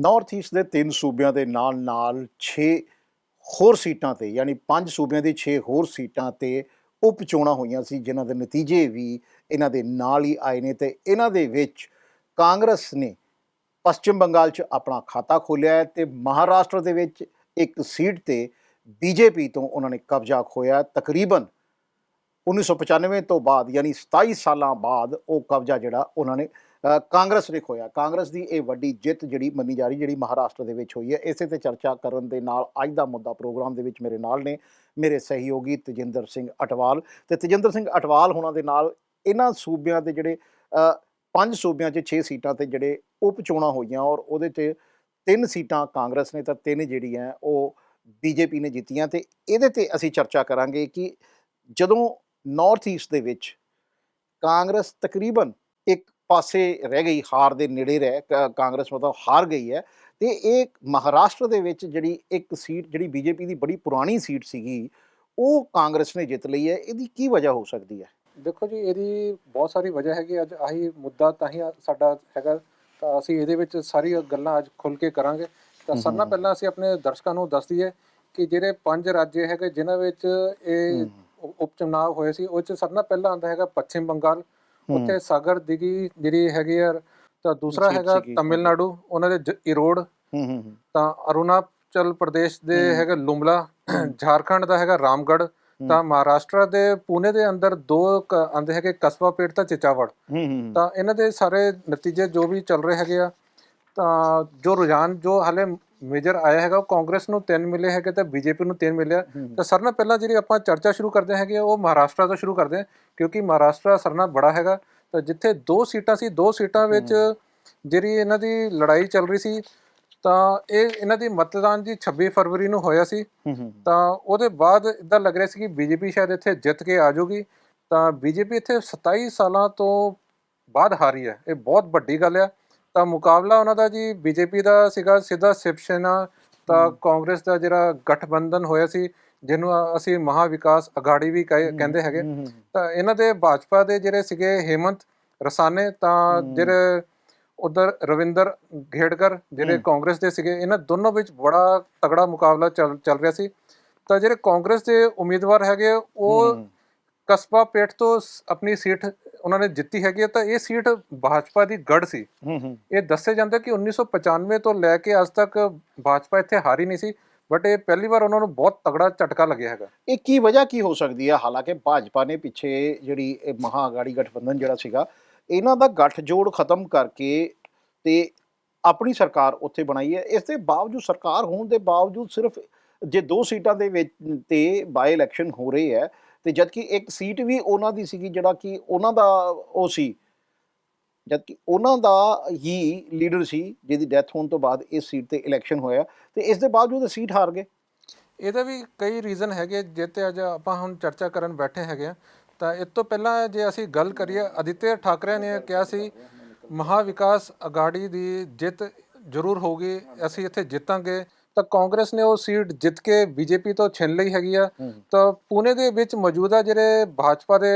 North East ਦੇ 3 ਸੂਬਿਆਂ ਦੇ ਨਾਲ 6 ਹੋਰ ਸੀਟਾਂ ਤੇ ਯਾਨੀ 5 ਸੂਬਿਆਂ ਦੀ 6 ਹੋਰ ਸੀਟਾਂ ਤੇ ਉਪ ਚੋਣਾਂ ਹੋਈਆਂ ਸੀ, ਜਿਨ੍ਹਾਂ ਦੇ ਨਤੀਜੇ ਵੀ ਇਹਨਾਂ ਦੇ ਨਾਲ ਹੀ ਆਏ ਨੇ। ਤੇ ਇਹਨਾਂ ਦੇ ਵਿੱਚ ਕਾਂਗਰਸ ਨੇ ਪੱਛਮ ਬੰਗਾਲ 'ਚ ਆਪਣਾ ਖਾਤਾ ਖੋਲ੍ਹਿਆ ਹੈ ਤੇ ਮਹਾਰਾਸ਼ਟਰ ਦੇ ਵਿੱਚ ਇੱਕ ਸੀਟ ਤੇ ਬੀਜੇਪੀ ਤੋਂ ਉਹਨਾਂ ਨੇ ਕਬਜ਼ਾ ਖੋਇਆ। ਤਕਰੀਬਨ 1995 ਤੋਂ ਬਾਅਦ ਯਾਨੀ 27 ਸਾਲਾਂ ਬਾਅਦ ਉਹ ਕਬਜ਼ਾ ਜਿਹੜਾ ਉਹਨਾਂ ਨੇ ਕਾਂਗਰਸ ਨੇ ਖੋਇਆ। ਕਾਂਗਰਸ ਦੀ ਇਹ ਵੱਡੀ ਜਿੱਤ ਜਿਹੜੀ ਮੰਨੀ ਜਾ ਰਹੀ, ਜਿਹੜੀ ਮਹਾਰਾਸ਼ਟਰ ਦੇ ਵਿੱਚ ਹੋਈ ਹੈ। ਇਸੇ ਤੇ ਚਰਚਾ ਕਰਨ ਦੇ ਨਾਲ ਅੱਜ ਦਾ ਮੁੱਦਾ ਪ੍ਰੋਗਰਾਮ ਦੇ ਵਿੱਚ ਮੇਰੇ ਨਾਲ ਨੇ ਮੇਰੇ ਸਹਿਯੋਗੀ ਤੇਜਿੰਦਰ ਸਿੰਘ ਅਟਵਾਲ। ਤੇ ਤੇਜਿੰਦਰ ਸਿੰਘ ਅਟਵਾਲ ਹੋਣਾ ਦੇ ਨਾਲ ਇਹਨਾਂ ਸੂਬਿਆਂ ਦੇ ਜਿਹੜੇ 5 ਸੂਬਿਆਂ 'ਚ 6 ਸੀਟਾਂ ਤੇ ਜਿਹੜੇ ਉਪ ਚੋਣਾਂ ਹੋਈਆਂ ਔਰ ਉਹਦੇ 'ਚ 3 ਸੀਟਾਂ ਕਾਂਗਰਸ ਨੇ ਤਾਂ 3 ਜਿਹੜੀਆਂ ਉਹ ਬੀਜੇਪੀ ਨੇ ਜਿੱਤੀਆਂ। ਤੇ ਇਹਦੇ ਤੇ ਅਸੀਂ ਚਰਚਾ ਕਰਾਂਗੇ ਕਿ ਜਦੋਂ ਨਾਰਥ ਈਸਟ ਦੇ ਵਿੱਚ ਕਾਂਗਰਸ ਤਕਰੀਬਨ ਇੱਕ ਪਾਸੇ ਰਹਿ ਗਈ, ਹਾਰ ਦੇ ਨੇੜੇ ਰਹਿ ਕਾਂਗਰਸ ਮਤਲਬ ਹਾਰ ਗਈ ਹੈ, ਤੇ ਇਹ ਮਹਾਰਾਸ਼ਟਰ ਦੇ ਵਿੱਚ ਜਿਹੜੀ ਇੱਕ ਸੀਟ ਜਿਹੜੀ ਬੀਜੇਪੀ ਦੀ ਬੜੀ ਪੁਰਾਣੀ ਸੀਟ ਸੀਗੀ ਉਹ ਕਾਂਗਰਸ ਨੇ ਜਿੱਤ ਲਈ ਹੈ। ਇਹਦੀ ਕੀ ਵਜ੍ਹਾ ਹੋ ਸਕਦੀ ਹੈ? ਦੇਖੋ ਜੀ, ਇਹਦੀ ਬਹੁਤ ਸਾਰੀ ਵਜ੍ਹਾ ਹੈਗੀ। ਅੱਜ ਆਹੀ ਮੁੱਦਾ ਤਾਂ ਹੀ ਸਾਡਾ ਹੈਗਾ, ਤਾਂ ਅਸੀਂ ਇਹਦੇ ਵਿੱਚ ਸਾਰੀ ਗੱਲਾਂ ਅੱਜ ਖੁੱਲ੍ਹ ਕੇ ਕਰਾਂਗੇ। ਤਾਂ ਸਾਰਿਆਂ ਨਾਲੋਂ ਪਹਿਲਾਂ ਅਸੀਂ ਆਪਣੇ ਦਰਸ਼ਕਾਂ ਨੂੰ ਦੱਸ ਦਈਏ ਕਿ ਜਿਹੜੇ 5 ਰਾਜ ਹੈਗੇ ਜਿਨ੍ਹਾਂ ਵਿੱਚ ਇਹ ਉਪ ਚੁਣਾਵ ਹੋਏ ਸੀ, ਉਹ 'ਚ ਸਾਰਿਆਂ ਨਾਲੋਂ ਪਹਿਲਾਂ ਆਉਂਦਾ ਹੈਗਾ ਪੱਛਮ ਬੰਗਾਲ। ਉੱਥੇ ਸਾਗਰ ਦਿਘੀ ਜਿਹੜੀ ਹੈਗੀ ਆ। ਤਾਂ ਦੂਸਰਾ ਹੈਗਾ ਤਮਿਲਨਾਡੂ, ਉਹਨਾਂ ਦੇ ਈਰੋਡ। ਤਾਂ ਅਰੁਣਾਚਲ ਪ੍ਰਦੇਸ਼ ਦੇ ਹੈਗਾ ਲੁਮਲਾ। ਝਾਰਖੰਡ ਦਾ ਹੈਗਾ ਰਾਮਗੜ੍ਹ। ਤਾਂ ਮਹਾਰਾਸ਼ਟਰ ਦੇ ਪੂਨੇ ਦੇ ਅੰਦਰ 2 ਆਉਂਦੇ ਹੈਗੇ ਕਸਬਾਪੇਟ ਤਾਂ ਚਿਚਾਵੜ। ਤਾਂ ਇਹਨਾਂ ਦੇ ਸਾਰੇ ਨਤੀਜੇ ਜੋ ਵੀ ਚੱਲ ਰਹੇ ਹੈਗੇ ਆ, ਤਾਂ ਜੋ ਰੁਝਾਨ ਜੋ ਹਾਲੇ ਮੇਜਰ ਆਇਆ ਹੈਗਾ ਉਹ ਕਾਂਗਰਸ ਨੂੰ 3 ਮਿਲੇ ਹੈਗੇ ਤੇ ਬੀਜੇਪੀ ਨੂੰ 3 ਮਿਲਿਆ। ਤਾਂ ਸਾਰਿਆਂ ਨਾਲੋਂ ਪਹਿਲਾਂ ਜਿਹੜੀ ਆਪਾਂ ਚਰਚਾ ਸ਼ੁਰੂ ਕਰਦੇ ਹੈਗੇ ਉਹ ਮਹਾਰਾਸ਼ਟਰ ਤੋਂ ਸ਼ੁਰੂ ਕਰਦੇ ਹਾਂ, ਕਿਉਂਕਿ ਮਹਾਰਾਸ਼ਟਰ ਸਾਰਿਆਂ ਨਾਲੋਂ ਬੜਾ ਹੈਗਾ। ਤਾਂ ਜਿੱਥੇ 2 ਸੀਟਾਂ ਸੀ, 2 ਸੀਟਾਂ ਵਿੱਚ ਜਿਹੜੀ ਇਹਨਾਂ ਦੀ ਲੜਾਈ ਚੱਲ ਰਹੀ ਸੀ, ਤਾਂ ਇਹ ਇਹਨਾਂ ਦੀ ਮਤਦਾਨ ਜੀ 26 ਫਰਵਰੀ ਨੂੰ ਹੋਇਆ ਸੀ। ਤਾਂ ਉਹਦੇ ਬਾਅਦ ਇੱਦਾਂ ਲੱਗ ਰਿਹਾ ਸੀ ਕਿ ਬੀਜੇਪੀ ਸ਼ਾਇਦ ਇੱਥੇ ਜਿੱਤ ਕੇ ਆ ਜਾਊਗੀ। ਤਾਂ ਬੀਜੇਪੀ ਇੱਥੇ 27 ਸਾਲਾਂ ਤੋਂ ਬਾਅਦ ਹਾਰੀ ਹੈ, ਇਹ ਬਹੁਤ ਵੱਡੀ ਗੱਲ ਆ। ਤਾਂ ਮੁਕਾਬਲਾ ਉਹਨਾਂ ਦਾ ਜੀ ਬੀਜੇਪੀ ਦਾ ਸੀਗਾ ਸਿੱਧਾ ਸ਼ਿਵ ਸੈਨਾ ਤਾਂ ਕਾਂਗਰਸ ਦਾ ਜਿਹੜਾ ਗਠਬੰਧਨ ਹੋਇਆ ਸੀ, ਜਿਹਨੂੰ ਅਸੀਂ ਮਹਾ ਵਿਕਾਸ ਅਗਾੜੀ ਵੀ ਕਹਿੰਦੇ ਹੈਗੇ। ਤਾਂ ਇਹਨਾਂ ਦੇ ਭਾਜਪਾ ਦੇ ਜਿਹੜੇ ਸੀਗੇ ਹੇਮੰਤ ਰਸਾਨੇ, ਤਾਂ ਜਿਹੜੇ ਉਧਰ ਰਵਿੰਦਰ ਘੇੜਕਰ ਜਿਹੜੇ ਕਾਂਗਰਸ ਦੇ ਸੀਗੇ, ਇਹਨਾਂ ਦੋਨੋਂ ਵਿੱਚ ਬੜਾ ਤਗੜਾ ਮੁਕਾਬਲਾ ਚੱਲ ਰਿਹਾ ਸੀ। ਤਾਂ ਜਿਹੜੇ ਕਾਂਗਰਸ ਦੇ ਉਮੀਦਵਾਰ ਹੈਗੇ ਉਹ ਕਸਬਾ ਪੇਟ ਤੋਂ ਆਪਣੀ ਸੀਟ ਉਹਨਾਂ ਨੇ ਜਿੱਤੀ ਹੈਗੀ ਹੈ। ਤਾਂ ਇਹ ਸੀਟ ਭਾਜਪਾ ਦੀ ਗੜ੍ਹ ਸੀ। ਇਹ ਦੱਸਿਆ ਜਾਂਦਾ ਕਿ 1995 ਤੋਂ ਲੈ ਕੇ ਅੱਜ ਤੱਕ ਭਾਜਪਾ ਇੱਥੇ ਹਾਰੀ ਨਹੀਂ ਸੀ, ਬਟ ਇਹ ਪਹਿਲੀ ਵਾਰ ਉਹਨਾਂ ਨੂੰ ਬਹੁਤ ਤਗੜਾ ਝਟਕਾ ਲੱਗਿਆ ਹੈਗਾ। ਇਹ ਕੀ ਵਜ੍ਹਾ ਕੀ ਹੋ ਸਕਦੀ ਹੈ? ਹਾਲਾਂਕਿ ਭਾਜਪਾ ਨੇ ਪਿੱਛੇ ਜਿਹੜੀ ਇਹ ਮਹਾ ਅਗਾੜੀ ਗਠਬੰਧਨ ਜਿਹੜਾ ਸੀਗਾ, ਇਹਨਾਂ ਦਾ ਗੱਠਜੋੜ ਖਤਮ ਕਰਕੇ ਤੇ ਆਪਣੀ ਸਰਕਾਰ ਉੱਥੇ ਬਣਾਈ ਹੈ। ਇਸ ਦੇ ਬਾਵਜੂਦ, ਸਰਕਾਰ ਹੋਣ ਦੇ ਬਾਵਜੂਦ, ਸਿਰਫ ਜੇ 2 ਸੀਟਾਂ ਦੇ ਵਿੱਚ ਤੇ ਬਾਈ ਇਲੈਕਸ਼ਨ ਹੋ ਰਹੇ ਹੈ, ਤੇ ਜਦਕਿ ਇੱਕ ਸੀਟ ਵੀ ਉਹਨਾਂ ਦੀ ਸੀਗੀ ਜਿਹੜਾ ਕਿ ਉਹਨਾਂ ਦਾ ਉਹ ਸੀ, ਜਦਕਿ ਉਹਨਾਂ ਦਾ ਹੀ ਲੀਡਰ ਸੀ ਜਿਹਦੀ ਡੈਥ ਹੋਣ ਤੋਂ ਬਾਅਦ ਇਸ ਸੀਟ ਤੇ ਇਲੈਕਸ਼ਨ ਹੋਇਆ, ਤੇ ਇਸ ਦੇ ਬਾਵਜੂਦ ਸੀਟ ਹਾਰ ਗਏ। ਇਹਦਾ ਵੀ ਕਈ ਰੀਜ਼ਨ ਹੈਗੇ ਜਿਹ 'ਤੇ ਅੱਜ ਆਪਾਂ ਹੁਣ ਚਰਚਾ ਕਰਨ ਬੈਠੇ ਹੈਗੇ ਆ। ਤਾਂ ਇਸ ਤੋਂ ਪਹਿਲਾਂ ਜੇ ਅਸੀਂ ਗੱਲ ਕਰੀਏ, ਆਦਿੱਤਿਆ ਠਾਕਰੇ ਨੇ ਕਿਹਾ ਸੀ ਮਹਾ ਵਿਕਾਸ ਅਗਾੜੀ ਦੀ ਜਿੱਤ ਜ਼ਰੂਰ ਹੋਊਗੀ, ਅਸੀਂ ਇੱਥੇ ਜਿੱਤਾਂਗੇ। ਤਾਂ ਕਾਂਗਰਸ ਨੇ ਉਹ ਸੀਟ ਜਿੱਤ ਕੇ ਬੀਜੇਪੀ ਤੋਂ ਛਿਨ ਲਈ ਹੈਗੀ ਆ। ਤਾਂ ਪੂਨੇ ਦੇ ਵਿੱਚ ਮੌਜੂਦਾ ਜਿਹੜੇ ਭਾਜਪਾ ਦੇ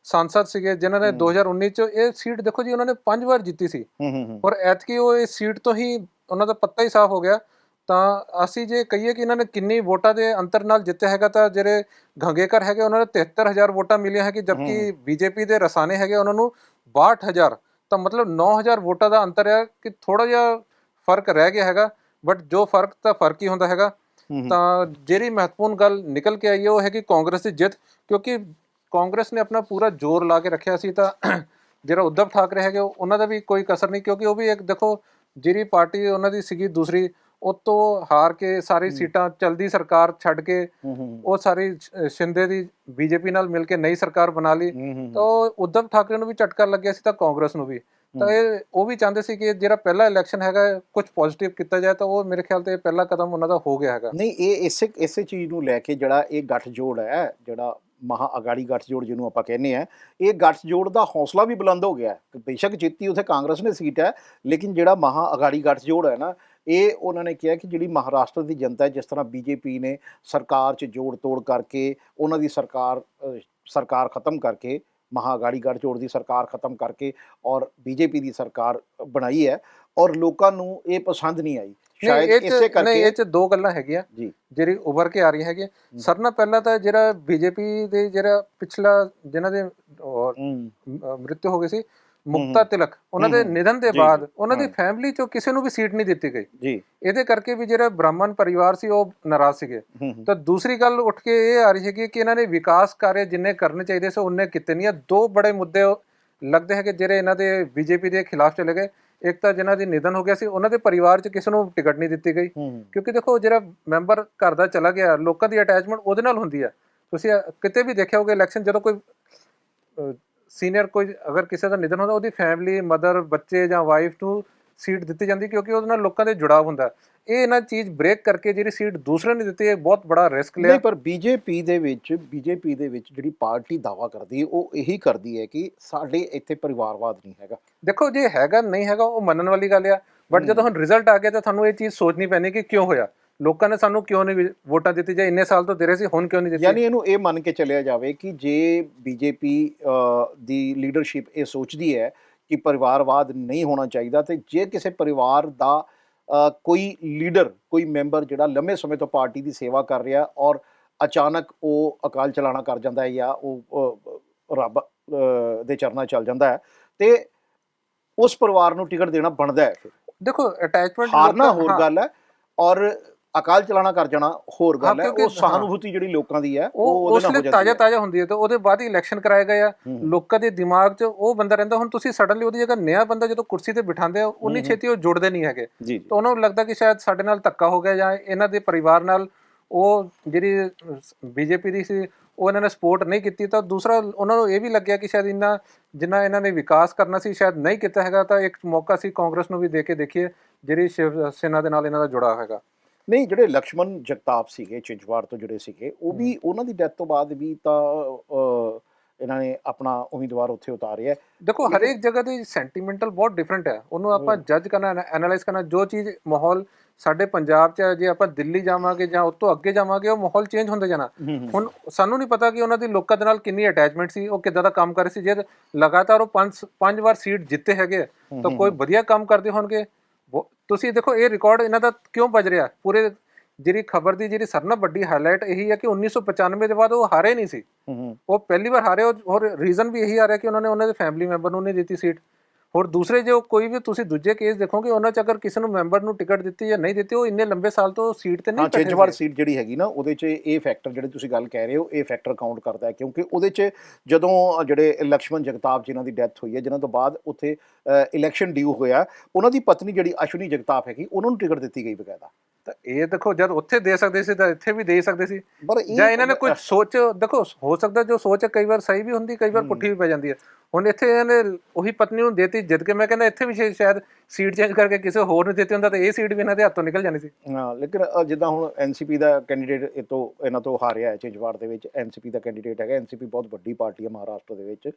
ਸਾਂਸਦ ਸੀਗੇ ਜਿਨ੍ਹਾਂ ਨੇ 2019 ਚ ਇਹ ਸੀਟ ਦੇਖੋ ਜੀ ਉਹਨਾਂ ਨੇ 5 ਵਾਰ ਜਿੱਤੀ ਸੀ, ਔਰ ਐਤਕੀ ਉਹ ਇਸ ਸੀਟ ਤੋਂ ਹੀ ਉਹਨਾਂ ਦਾ ਪੱਤਾ ਹੀ ਸਾਫ਼ ਹੋ ਗਿਆ। ਤਾਂ ਅਸੀਂ ਜੇ ਕਹੀਏ ਕਿ ਇਹਨਾਂ ਨੇ ਕਿੰਨੀ ਵੋਟਾਂ ਦੇ ਅੰਤਰ ਨਾਲ ਜਿੱਤਿਆ ਹੈਗਾ, ਤਾਂ ਜਿਹੜੇ ਘੰਗੇਕਰ ਹੈਗੇ ਉਹਨਾਂ ਨੇ 73,000 ਵੋਟਾਂ ਮਿਲੀਆਂ ਹੈਗੀ, ਜਦਕਿ ਬੀਜੇਪੀ ਦੇ ਰਸਾਨੇ ਹੈਗੇ ਉਹਨਾਂ ਨੂੰ 62,000। ਤਾਂ ਮਤਲਬ 9,000 ਵੋਟਾਂ ਦਾ ਅੰਤਰ ਹੈ ਕਿ ਥੋੜਾ ਜਿਹਾ ਫਰਕ ਰਹਿ ਗਿਆ ਹੈਗਾ, ਬਟ ਜੋ ਫਰਕ ਤਾਂ ਫਰਕ ਹੀ ਹੁੰਦਾ ਹੈਗਾ। ਤਾਂ ਜਿਹੜੀ ਮਹੱਤਵਪੂਰਨ ਗੱਲ ਨਿਕਲ ਕੇ ਆਈ ਹੈ ਉਹ ਹੈ ਕਿ ਕਾਂਗਰਸ ਦੀ ਜਿੱਤ, ਕਿਉਂਕਿ ਕਾਂਗਰਸ ਨੇ ਆਪਣਾ ਪੂਰਾ ਜ਼ੋਰ ਲਾ ਕੇ ਰੱਖਿਆ ਸੀ। ਤਾਂ ਜਿਹੜਾ ਉद्धਵ ਠਾਕਰੇ ਹੈਗੇ ਉਹਨਾਂ ਦਾ ਵੀ ਕੋਈ ਕਸਰ ਨਹੀਂ, ਕਿਉਂਕਿ ਉਹ ਵੀ ਇੱਕ ਦੇਖੋ ਜਿਹੜੀ ਪਾਰਟੀ ਉਹਨਾਂ ਦੀ ਸੀਗੀ ਦੂਸਰੀ, ਉਹ ਤੋਂ ਹਾਰ ਕੇ ਸਾਰੀ ਸੀਟਾਂ ਚਲਦੀ ਸਰਕਾਰ ਛੱਡ ਕੇ ਉਹ ਸਾਰੀ ਸ਼ਿੰਦੇ ਦੀ ਬੀਜੇਪੀ ਨਾਲ ਮਿਲ ਕੇ ਨਈ ਸਰਕਾਰ ਬਣਾ ਲਈ। ਤਾਂ ਉद्धਵ ਠਾਕਰੇ ਨੂੰ ਵੀ ਝਟਕਾ ਲੱਗਿਆ ਸੀ ਤਾਂ ਕਾਂਗਰਸ ਨੂੰ ਵੀ। ਤਾਂ ਇਹ ਉਹ ਵੀ ਚਾਹੁੰਦੇ ਸੀ ਕਿ ਜਿਹੜਾ ਪਹਿਲਾ ਇਲੈਕਸ਼ਨ ਹੈਗਾ ਕੁਝ ਪੋਜ਼ਿਟਿਵ ਕੀਤਾ ਜਾਏ, ਤਾਂ ਉਹ ਮੇਰੇ ਖਿਆਲ ਤੇ ਪਹਿਲਾ ਕਦਮ ਉਹਨਾਂ ਦਾ ਹੋ ਗਿਆ ਹੈਗਾ। ਨਹੀਂ, ਇਹ ਇਸੇ ਚੀਜ਼ ਨੂੰ ਲੈ ਕੇ ਜਿਹੜਾ ਇਹ ਗੱਠਜੋੜ ਹੈ, ਜਿਹੜਾ ਮਹਾ ਅਗਾੜੀ ਗੱਠਜੋੜ ਜਿਹਨੂੰ ਆਪਾਂ ਕਹਿੰਦੇ ਆ, ਇਹ ਗੱਠਜੋੜ ਦਾ ਹੌਸਲਾ ਵੀ ਬੁਲੰਦ ਹੋ ਗਿਆ। ਬੇਸ਼ੱਕ ਜਿੱਤੀ ਉੱਥੇ ਕਾਂਗਰਸ ਨੇ ਸੀਟ ਹੈ, ਲੇਕਿਨ ਜਿਹੜਾ ਮਹਾ ਅਗਾੜੀ ਗੱਠਜੋੜ ਹੈ ਨਾ, ਇਹ ਉਹਨਾਂ ਨੇ ਕਿਹਾ ਕਿ ਜਿਹੜੀ ਮਹਾਰਾਸ਼ਟਰ ਦੀ ਜਨਤਾ ਹੈ, ਜਿਸ ਤਰ੍ਹਾਂ ਬੀਜੇਪੀ ਨੇ ਸਰਕਾਰ 'ਚ ਜੋੜ ਤੋੜ ਕਰਕੇ ਉਹਨਾਂ ਦੀ ਸਰਕਾਰ ਖਤਮ ਕਰਕੇ ਮਹਾਂਗਾੜੀ ਗੱਠਜੋੜ ਦੀ ਸਰਕਾਰ ਖਤਮ ਕਰਕੇ ਔਰ ਬੀਜੇਪੀ ਦੀ ਸਰਕਾਰ ਬਣਾਈ ਹੈ ਔਰ ਲੋਕਾਂ ਨੂੰ ਇਹ ਪਸੰਦ ਨਹੀਂ ਆਈ ਸ਼ਾਇਦ ਇਸੇ ਨਹੀਂ, ਕਰਕੇ। ਇਹ 'ਚ ਦੋ ਗੱਲਾਂ ਹੈਗੀਆਂ ਜੀ ਜਿਹੜੀ ਉੱਭਰ ਕੇ ਆ ਰਹੀ ਹੈਗੀ। ਸਰ ਨਾਲ ਪਹਿਲਾਂ ਤਾਂ ਜਿਹੜਾ ਬੀਜੇਪੀ ਦੇ ਜਿਹੜਾ ਪਿਛਲਾ ਜਿਨ੍ਹਾਂ ਦੇ ਮ੍ਰਿਤੂ ਹੋ ਗਈ ਸੀ ਮੁਕਤਾ ਤਿਲਕ, ਉਹਨਾਂ ਦੇ ਨਿਧਨ ਦੇ ਬਾਅਦ ਉਹਨਾਂ ਦੀ ਫੈਮਿਲੀ ਚੋਂ ਕਿਸੇ ਨੂੰ ਵੀ ਸੀਟ ਨਹੀਂ ਦਿੱਤੀ ਗਈ ਜੀ। ਇਹਦੇ ਕਰਕੇ ਵੀ ਜਿਹੜਾ ਬ੍ਰਾਹਮਣ ਪਰਿਵਾਰ ਸੀ ਉਹ ਨਾਰਾਜ਼ ਸੀਗੇ। ਤਾਂ ਦੂਸਰੀ ਗੱਲ ਉੱਠ ਕੇ ਇਹ ਆ ਰਹੀ ਹੈਗੀ ਕਿ ਇਹਨਾਂ ਨੇ ਵਿਕਾਸ ਕਾਰਜ ਜਿੰਨੇ ਕਰਨੇ ਚਾਹੀਦੇ ਸੀ ਉਹਨੇ ਕੀਤੇ ਨਹੀਂ। ਦੋ ਬੜੇ ਮੁੱਦੇ ਲੱਗਦੇ ਹੈਗੇ ਜਿਹੜੇ ਇਹਨਾਂ ਦੇ ਬੀਜੇਪੀ ਦੇ ਖਿਲਾਫ ਚਲੇ ਗਏ। ਇੱਕ ਤਾਂ ਜਿਨ੍ਹਾਂ ਦੀ ਨਿਧਨ ਹੋ ਗਿਆ ਸੀ ਉਹਨਾਂ ਦੇ ਪਰਿਵਾਰ 'ਚ ਕਿਸੇ ਨੂੰ ਟਿਕਟ ਨਹੀਂ ਦਿੱਤੀ ਗਈ, ਕਿਉਂਕਿ ਦੇਖੋ ਜਿਹੜਾ ਮੈਂਬਰ ਘਰ ਦਾ ਚਲਾ ਗਿਆ ਲੋਕਾਂ ਦੀ ਅਟੈਚਮੈਂਟ ਉਹਦੇ ਨਾਲ ਹੁੰਦੀ ਹੈ। ਤੁਸੀਂ ਕਿਤੇ ਵੀ ਦੇਖਿਆ ਹੋਊਗਾ ਇਲੈਕਸ਼ਨ ਜਦੋਂ ਕੋਈ ਸੀਨੀਅਰ ਕੋਈ ਅਗਰ ਕਿਸੇ ਦਾ ਨਿਧਨ ਹੁੰਦਾ ਉਹਦੀ ਫੈਮਿਲੀ ਮਦਰ ਬੱਚੇ ਜਾਂ ਵਾਈਫ ਨੂੰ ਸੀਟ ਦਿੱਤੀ ਜਾਂਦੀ ਕਿਉਂਕਿ ਉਹਦੇ ਨਾਲ ਲੋਕਾਂ ਦੇ ਜੁੜਾਵ ਹੁੰਦਾ। ਇਹ ਇਹਨਾਂ ਚੀਜ਼ ਬ੍ਰੇਕ ਕਰਕੇ ਜਿਹੜੀ ਸੀਟ ਦੂਸਰੇ ਨੇ ਦਿੱਤੀ ਹੈ ਬਹੁਤ ਬੜਾ ਰਿਸਕ ਲਿਆ। ਨਹੀਂ, ਪਰ ਬੀਜੇਪੀ ਦੇ ਵਿੱਚ ਜਿਹੜੀ ਪਾਰਟੀ ਦਾਵਾ ਕਰਦੀ ਹੈ ਉਹ ਇਹੀ ਕਰਦੀ ਹੈ ਕਿ ਸਾਡੇ ਇੱਥੇ ਪਰਿਵਾਰਵਾਦ ਨਹੀਂ ਹੈਗਾ। ਦੇਖੋ ਜੇ ਹੈਗਾ ਨਹੀਂ ਹੈਗਾ ਉਹ ਮੰਨਣ ਵਾਲੀ ਗੱਲ ਆ, ਬਟ ਜਦੋਂ ਹੁਣ ਰਿਜ਼ਲਟ ਆ ਗਿਆ ਤਾਂ ਤੁਹਾਨੂੰ ਇਹ ਚੀਜ਼ ਸੋਚਣੀ ਪੈਣੀ ਕਿ ਕਿਉਂ ਹੋਇਆ, ਲੋਕਾਂ ਨੇ ਸਾਨੂੰ ਕਿਉਂ ਨਹੀਂ ਵੋਟਾਂ ਦਿੱਤੀ, ਜਾਂ ਇੰਨੇ ਸਾਲ ਤੋਂ ਦੇ ਰਹੇ ਸੀ ਹੁਣ ਕਿਉਂ ਨਹੀਂ ਦਿੱਤੀ। ਯਾਨੀ ਇਹਨੂੰ ਇਹ ਮੰਨ ਕੇ ਚੱਲਿਆ ਜਾਵੇ ਕਿ ਜੇ ਬੀਜੇਪੀ ਦੀ ਲੀਡਰਸ਼ਿਪ ਇਹ ਸੋਚਦੀ ਹੈ ਕਿ ਪਰਿਵਾਰਵਾਦ ਨਹੀਂ ਹੋਣਾ ਚਾਹੀਦਾ, ਤੇ ਜੇ ਕਿਸੇ ਪਰਿਵਾਰ ਦਾ ਕੋਈ ਲੀਡਰ ਕੋਈ ਮੈਂਬਰ ਜਿਹੜਾ ਲੰਮੇ ਸਮੇਂ ਤੋਂ ਪਾਰਟੀ ਦੀ ਸੇਵਾ ਕਰ ਰਿਹਾ ਔਰ ਅਚਾਨਕ ਉਹ ਅਕਾਲ ਚਲਾਣਾ ਕਰ ਜਾਂਦਾ ਹੈ ਜਾਂ ਉਹ ਰੱਬ ਦੇ ਚਰਨਾਂ ਚੱਲ ਜਾਂਦਾ ਹੈ, ਤੇ ਉਸ ਪਰਿਵਾਰ ਨੂੰ ਟਿਕਟ ਦੇਣਾ ਬਣਦਾ ਹੈ। ਫਿਰ ਦੇਖੋ ਅਟੈਚਮੈਂਟ ਹਾਰਨਾ ਹੋਰ ਗੱਲ ਹੈ ਔਰ ਅਕਾਲ ਚਲਾਣਾ ਕਰ ਜਾਣਾ ਹੋਰ ਗੱਲ ਹੈ। ਉਹ ਸਹਾਨੁਭੂਤੀ ਜਿਹੜੀ ਲੋਕਾਂ ਦੀ ਹੈ ਉਹ ਉਸ ਲਈ ਤਾਜ਼ਾ ਹੁੰਦੀ ਹੈ, ਤੇ ਉਹਦੇ ਬਾਅਦ ਹੀ ਇਲੈਕਸ਼ਨ ਕਰਾਏ ਗਏ ਆ। ਲੋਕਾਂ ਦੇ ਦਿਮਾਗ 'ਚ ਉਹ ਬੰਦਾ ਰਹਿੰਦਾ। ਹੁਣ ਤੁਸੀਂ ਸਡਨਲੀ ਉਹਦੀ ਜਗ੍ਹਾ ਨਵਾਂ ਬੰਦਾ ਜਦੋਂ ਕੁਰਸੀ ਤੇ ਬਿਠਾਉਂਦੇ ਆ ਉਨੀ ਛੇਤੀ ਉਹ ਜੁੜਦੇ ਨਹੀਂ ਹੈਗੇ, ਤਾਂ ਉਹਨਾਂ ਨੂੰ ਲੱਗਦਾ ਕਿ ਸ਼ਾਇਦ ਸਾਡੇ ਨਾਲ ਧੱਕਾ ਹੋ ਗਿਆ ਜਾਂ ਇਹਨਾਂ ਦੇ ਪਰਿਵਾਰ ਨਾਲ ਉਹ ਜਿਹੜੀ ਬੀਜੇਪੀ ਦੀ ਸੀ ਉਹ ਇਹਨਾਂ ਨੇ ਸਪੋਰਟ ਨਹੀਂ ਕੀਤੀ। ਤਾਂ ਦੂਸਰਾ ਉਹਨਾਂ ਨੂੰ ਇਹ ਵੀ ਲੱਗਿਆ ਕਿ ਸ਼ਾਇਦ ਜਿੰਨਾ ਇਹਨਾਂ ਨੇ ਵਿਕਾਸ ਕਰਨਾ ਸੀ ਸ਼ਾਇਦ ਨਹੀਂ ਕੀਤਾ ਹੈਗਾ, ਤਾਂ ਇੱਕ ਮੌਕਾ ਸੀ ਕਾਂਗਰਸ ਨੂੰ ਵੀ ਦੇ ਕੇ ਦੇਖੀਏ ਜਿਹੜੀ ਸ਼ਿਵ ਸੈਨਾ ਦੇ ਨਾਲ ਇਹਨਾਂ ਦਾ ਜੁੜਾ ਹੈਗਾ। ਨਹੀਂ, ਜਿਹੜੇ ਲਕਸ਼ਮਣ ਜਗਤਾਪ ਸੀਗੇ ਚਿੰਚਵਾੜ ਤੋਂ ਜਿਹੜੇ ਸੀਗੇ ਉਹ ਵੀ ਉਹਨਾਂ ਦੀ ਡੈਥ ਤੋਂ ਬਾਅਦ ਵੀ ਤਾਂ ਇਹਨਾਂ ਨੇ ਆਪਣਾ ਉਮੀਦਵਾਰ ਉੱਥੇ ਉਤਾਰਿਆ। ਦੇਖੋ ਹਰੇਕ ਜਗ੍ਹਾ ਦੀ ਸੈਂਟੀਮੈਂਟਲ ਬਹੁਤ ਡਿਫਰੈਂਟ ਹੈ, ਉਹਨੂੰ ਆਪਾਂ ਜੱਜ ਕਰਨਾ ਐਨਾਲਾਈਜ਼ ਕਰਨਾ। ਜੋ ਚੀਜ਼ ਮਾਹੌਲ ਸਾਡੇ ਪੰਜਾਬ 'ਚ ਜੇ ਆਪਾਂ ਦਿੱਲੀ ਜਾਵਾਂਗੇ ਜਾਂ ਉਸ ਤੋਂ ਅੱਗੇ ਜਾਵਾਂਗੇ ਉਹ ਮਾਹੌਲ ਚੇਂਜ ਹੁੰਦੇ ਜਾਣਾ। ਹੁਣ ਸਾਨੂੰ ਨਹੀਂ ਪਤਾ ਕਿ ਉਹਨਾਂ ਦੀ ਲੋਕਾਂ ਦੇ ਨਾਲ ਕਿੰਨੀ ਅਟੈਚਮੈਂਟ ਸੀ, ਉਹ ਕਿੱਦਾਂ ਦਾ ਕੰਮ ਕਰ ਰਹੇ ਸੀ। ਜੇ ਲਗਾਤਾਰ ਉਹ ਪੰਜ ਵਾਰ ਸੀਟ ਜਿੱਤੇ ਹੈਗੇ ਤਾਂ ਕੋਈ ਵਧੀਆ ਕੰਮ ਕਰਦੇ ਹੋਣਗੇ। ਤੁਸੀਂ ਦੇਖੋ ਇਹ ਰਿਕਾਰਡ ਇਹਨਾਂ ਦਾ ਕਿਉਂ ਵੱਜ ਰਿਹਾ ਪੂਰੇ। ਜਿਹੜੀ ਖਬਰ ਦੀ ਜਿਹੜੀ ਸਾਰਿਆਂ ਨਾਲੋਂ ਵੱਡੀ ਹਾਈਲਾਈਟ ਇਹੀ ਹੈ ਕਿ 1995 ਦੇ ਬਾਅਦ ਉਹ ਹਾਰੇ ਨਹੀਂ ਸੀ, ਉਹ ਪਹਿਲੀ ਵਾਰ ਹਾਰੇ। ਔਰ ਰੀਜ਼ਨ ਵੀ ਇਹੀ ਆ ਰਿਹਾ ਕਿ ਉਹਨਾਂ ਦੇ ਫੈਮਿਲੀ ਮੈਂਬਰ ਨੂੰ ਨਹੀਂ ਦਿੱਤੀ ਸੀਟ। ਹੋਰ ਦੂਸਰੇ ਜੋ ਕੋਈ ਵੀ ਤੁਸੀਂ ਦੂਜੇ ਕੇਸ ਦੇਖੋਗੇ ਉਹਨਾਂ 'ਚ ਅਗਰ ਕਿਸੇ ਨੂੰ ਮੈਂਬਰ ਨੂੰ ਟਿਕਟ ਦਿੱਤੀ ਜਾਂ ਨਹੀਂ ਦਿੱਤੀ ਉਹ ਇੰਨੇ ਲੰਬੇ ਸਾਲ ਤੋਂ ਸੀਟ ਤੇ ਨਹੀਂ ਬੈਠੇ। ਚਿੰਚਵਾੜ ਸੀਟ ਜਿਹੜੀ ਹੈਗੀ ਨਾ ਉਹਦੇ 'ਚ ਇਹ ਫੈਕਟਰ ਜਿਹੜੇ ਤੁਸੀਂ ਗੱਲ ਕਹਿ ਰਹੇ ਹੋ ਇਹ ਫੈਕਟਰ ਕਾਊਂਟ ਕਰਦਾ ਹੈ, ਕਿਉਂਕਿ ਉਹਦੇ 'ਚ ਜਦੋਂ ਜਿਹੜੇ ਲਕਸ਼ਮਣ ਜਗਤਾਪ ਜਿਨ੍ਹਾਂ ਦੀ ਡੈਥ ਹੋਈ ਹੈ, ਜਿਨ੍ਹਾਂ ਤੋਂ ਬਾਅਦ ਉੱਥੇ ਇਲੈਕਸ਼ਨ ਡਿਊ ਹੋਇਆ, ਉਹਨਾਂ ਦੀ ਪਤਨੀ ਜਿਹੜੀ ਅਸ਼ਵਨੀ ਜਗਤਾਪ ਹੈਗੀ ਉਹਨਾਂ ਨੂੰ ਟਿਕਟ ਦਿੱਤੀ ਗਈ ਬਕਾਇਦਾ। ਤਾਂ ਇਹ ਦੇਖੋ ਜਦ ਉੱਥੇ ਦੇ ਸਕਦੇ ਸੀ ਤਾਂ ਇੱਥੇ ਵੀ ਦੇ ਸਕਦੇ ਸੀ, ਜਾਂ ਇਹਨਾਂ ਨੇ ਕੋਈ ਸੋਚ। ਦੇਖੋ ਹੋ ਸਕਦਾ ਜੋ ਸੋਚ ਹੈ ਕਈ ਵਾਰ ਸਹੀ ਵੀ ਹੁੰਦੀ, ਕਈ ਵਾਰ ਪੁੱਠੀ ਵੀ ਪੈ ਜਾਂਦੀ ਹੈ। ਹੁਣ ਇੱਥੇ ਇਹਨੇ ਉਹੀ ਪਤਨੀ ਨੂੰ ਦੇਤੀ ਜਿੱਤ ਕੇ, ਮੈਂ ਕਹਿੰਦਾ ਇੱਥੇ ਵੀ ਸ਼ਾਇਦ ਸੀਟ ਚੇਂਜ ਕਰਕੇ ਕਿਸੇ ਹੋਰ ਨੂੰ ਦਿੱਤੀ ਹੁੰਦਾ ਤਾਂ ਇਹ ਸੀਟ ਵੀ ਇਹਨਾਂ ਦੇ ਹੱਥੋਂ ਨਿਕਲ ਜਾਣੀ ਸੀ। ਹਾਂ, ਲੇਕਿਨ ਜਿੱਦਾਂ ਹੁਣ ਐਨਸੀਪੀ ਦਾ ਕੈਂਡੀਡੇਟ ਇਹਨਾਂ ਤੋਂ ਹਾਰਿਆ ਹੈ ਚਿੰਚਵਾੜ ਦੇ ਵਿੱਚ। ਐਨਸੀਪੀ ਦਾ ਕੈਂਡੀਡੇਟ ਹੈਗਾ। ਐਨਸੀਪੀ ਬਹੁਤ ਵੱਡੀ ਪਾਰਟੀ ਹੈ ਮਹਾਰਾਸ਼ਟਰ ਦੇ ਵਿੱਚ,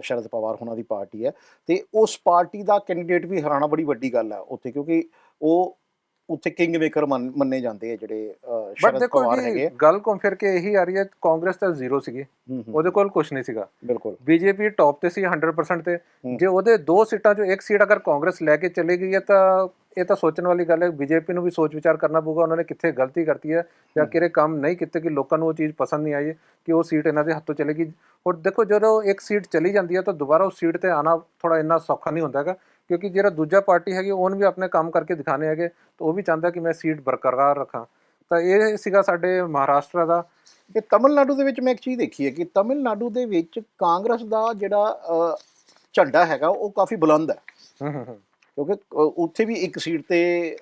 ਸ਼ਰਦ ਪਵਾਰ ਹੋਣਾ ਦੀ ਪਾਰਟੀ ਹੈ, ਤੇ ਉਸ ਪਾਰਟੀ ਦਾ ਕੈਂਡੀਡੇਟ ਵੀ ਹਰਾਣਾ ਬੜੀ ਵੱਡੀ ਗੱਲ ਹੈ ਉੱਥੇ, ਕਿਉਂਕਿ ਉਹ ਉੱਥੇ ਕਿੰਗ ਮੇਕਰ ਮੰਨੇ ਜਾਂਦੇ ਆ ਜਿਹੜੇ ਸ਼ਰਦ ਪਵਾਰ ਹੈਗੇ। ਗੱਲ ਘੁੰਮ ਫਿਰ ਕੇ ਇਹੀ ਆ ਰਹੀ ਹੈ ਕਾਂਗਰਸ ਤਾਂ ਜ਼ੀਰੋ ਸੀਗੀ, ਉਹਦੇ ਕੋਲ ਕੁਝ ਨਹੀਂ ਸੀਗਾ। ਬਿਲਕੁਲ ਬੀਜੇਪੀ ਟੌਪ ਤੇ ਸੀ 100% ਤੇ। ਜੇ ਉਹਦੇ 2 ਸੀਟਾਂ ਚੋਂ 1 ਸੀਟ ਅਗਰ ਕਾਂਗਰਸ ਲੈ ਕੇ ਚਲੀ ਗਈ ਹੈ ਤਾਂ ਇਹ ਤਾਂ ਸੋਚਣ ਵਾਲੀ ਗੱਲ ਹੈ। ਬੀਜੇਪੀ ਨੂੰ ਵੀ ਸੋਚ ਵਿਚਾਰ ਕਰਨਾ ਪਊਗਾ ਉਹਨਾਂ ਨੇ ਕਿੱਥੇ ਗਲਤੀ ਕਰਤੀ ਹੈ ਜਾਂ ਕਿਹੜੇ ਕੰਮ ਨਹੀਂ ਕੀਤੇ ਕਿ ਲੋਕਾਂ ਨੂੰ ਉਹ ਚੀਜ਼ ਪਸੰਦ ਨਹੀਂ ਆਈ ਕਿ ਉਹ ਸੀਟ ਇਹਨਾਂ ਦੇ ਹੱਥੋਂ ਚਲੇਗੀ। ਔਰ ਦੇਖੋ ਜਦੋਂ 1 ਸੀਟ ਚਲੀ ਜਾਂਦੀ ਹੈ ਤਾਂ ਦੁਬਾਰਾ ਉਸ ਸੀਟ ਤੇ ਆਉਣਾ ਥੋੜਾ ਇੰਨਾ ਸੌਖਾ ਨਹੀਂ ਹੁੰਦਾ ਹੈਗਾ, ਕਿਉਂਕਿ ਜਿਹੜਾ ਦੂਜਾ ਪਾਰਟੀ ਹੈਗੀ ਉਹਨੂੰ ਵੀ ਆਪਣੇ ਕੰਮ ਕਰਕੇ ਦਿਖਾਣੇ ਹੈਗੇ, ਤਾਂ ਉਹ ਵੀ ਚਾਹੁੰਦਾ ਕਿ ਮੈਂ ਸੀਟ ਬਰਕਰਾਰ ਰੱਖਾਂ। ਤਾਂ ਇਹ ਸੀਗਾ ਸਾਡੇ ਮਹਾਰਾਸ਼ਟਰ ਦਾ। ਤੇ ਤਮਿਲਨਾਡੂ ਦੇ ਵਿੱਚ ਮੈਂ ਇੱਕ ਚੀਜ਼ ਦੇਖੀ ਹੈ ਕਿ ਤਮਿਲਨਾਡੂ ਦੇ ਵਿੱਚ ਕਾਂਗਰਸ ਦਾ ਜਿਹੜਾ ਝੰਡਾ ਹੈਗਾ ਉਹ ਕਾਫੀ ਬੁਲੰਦ ਹੈ, ਕਿਉਂਕਿ ਉੱਥੇ ਵੀ 1 ਸੀਟ ਤੇ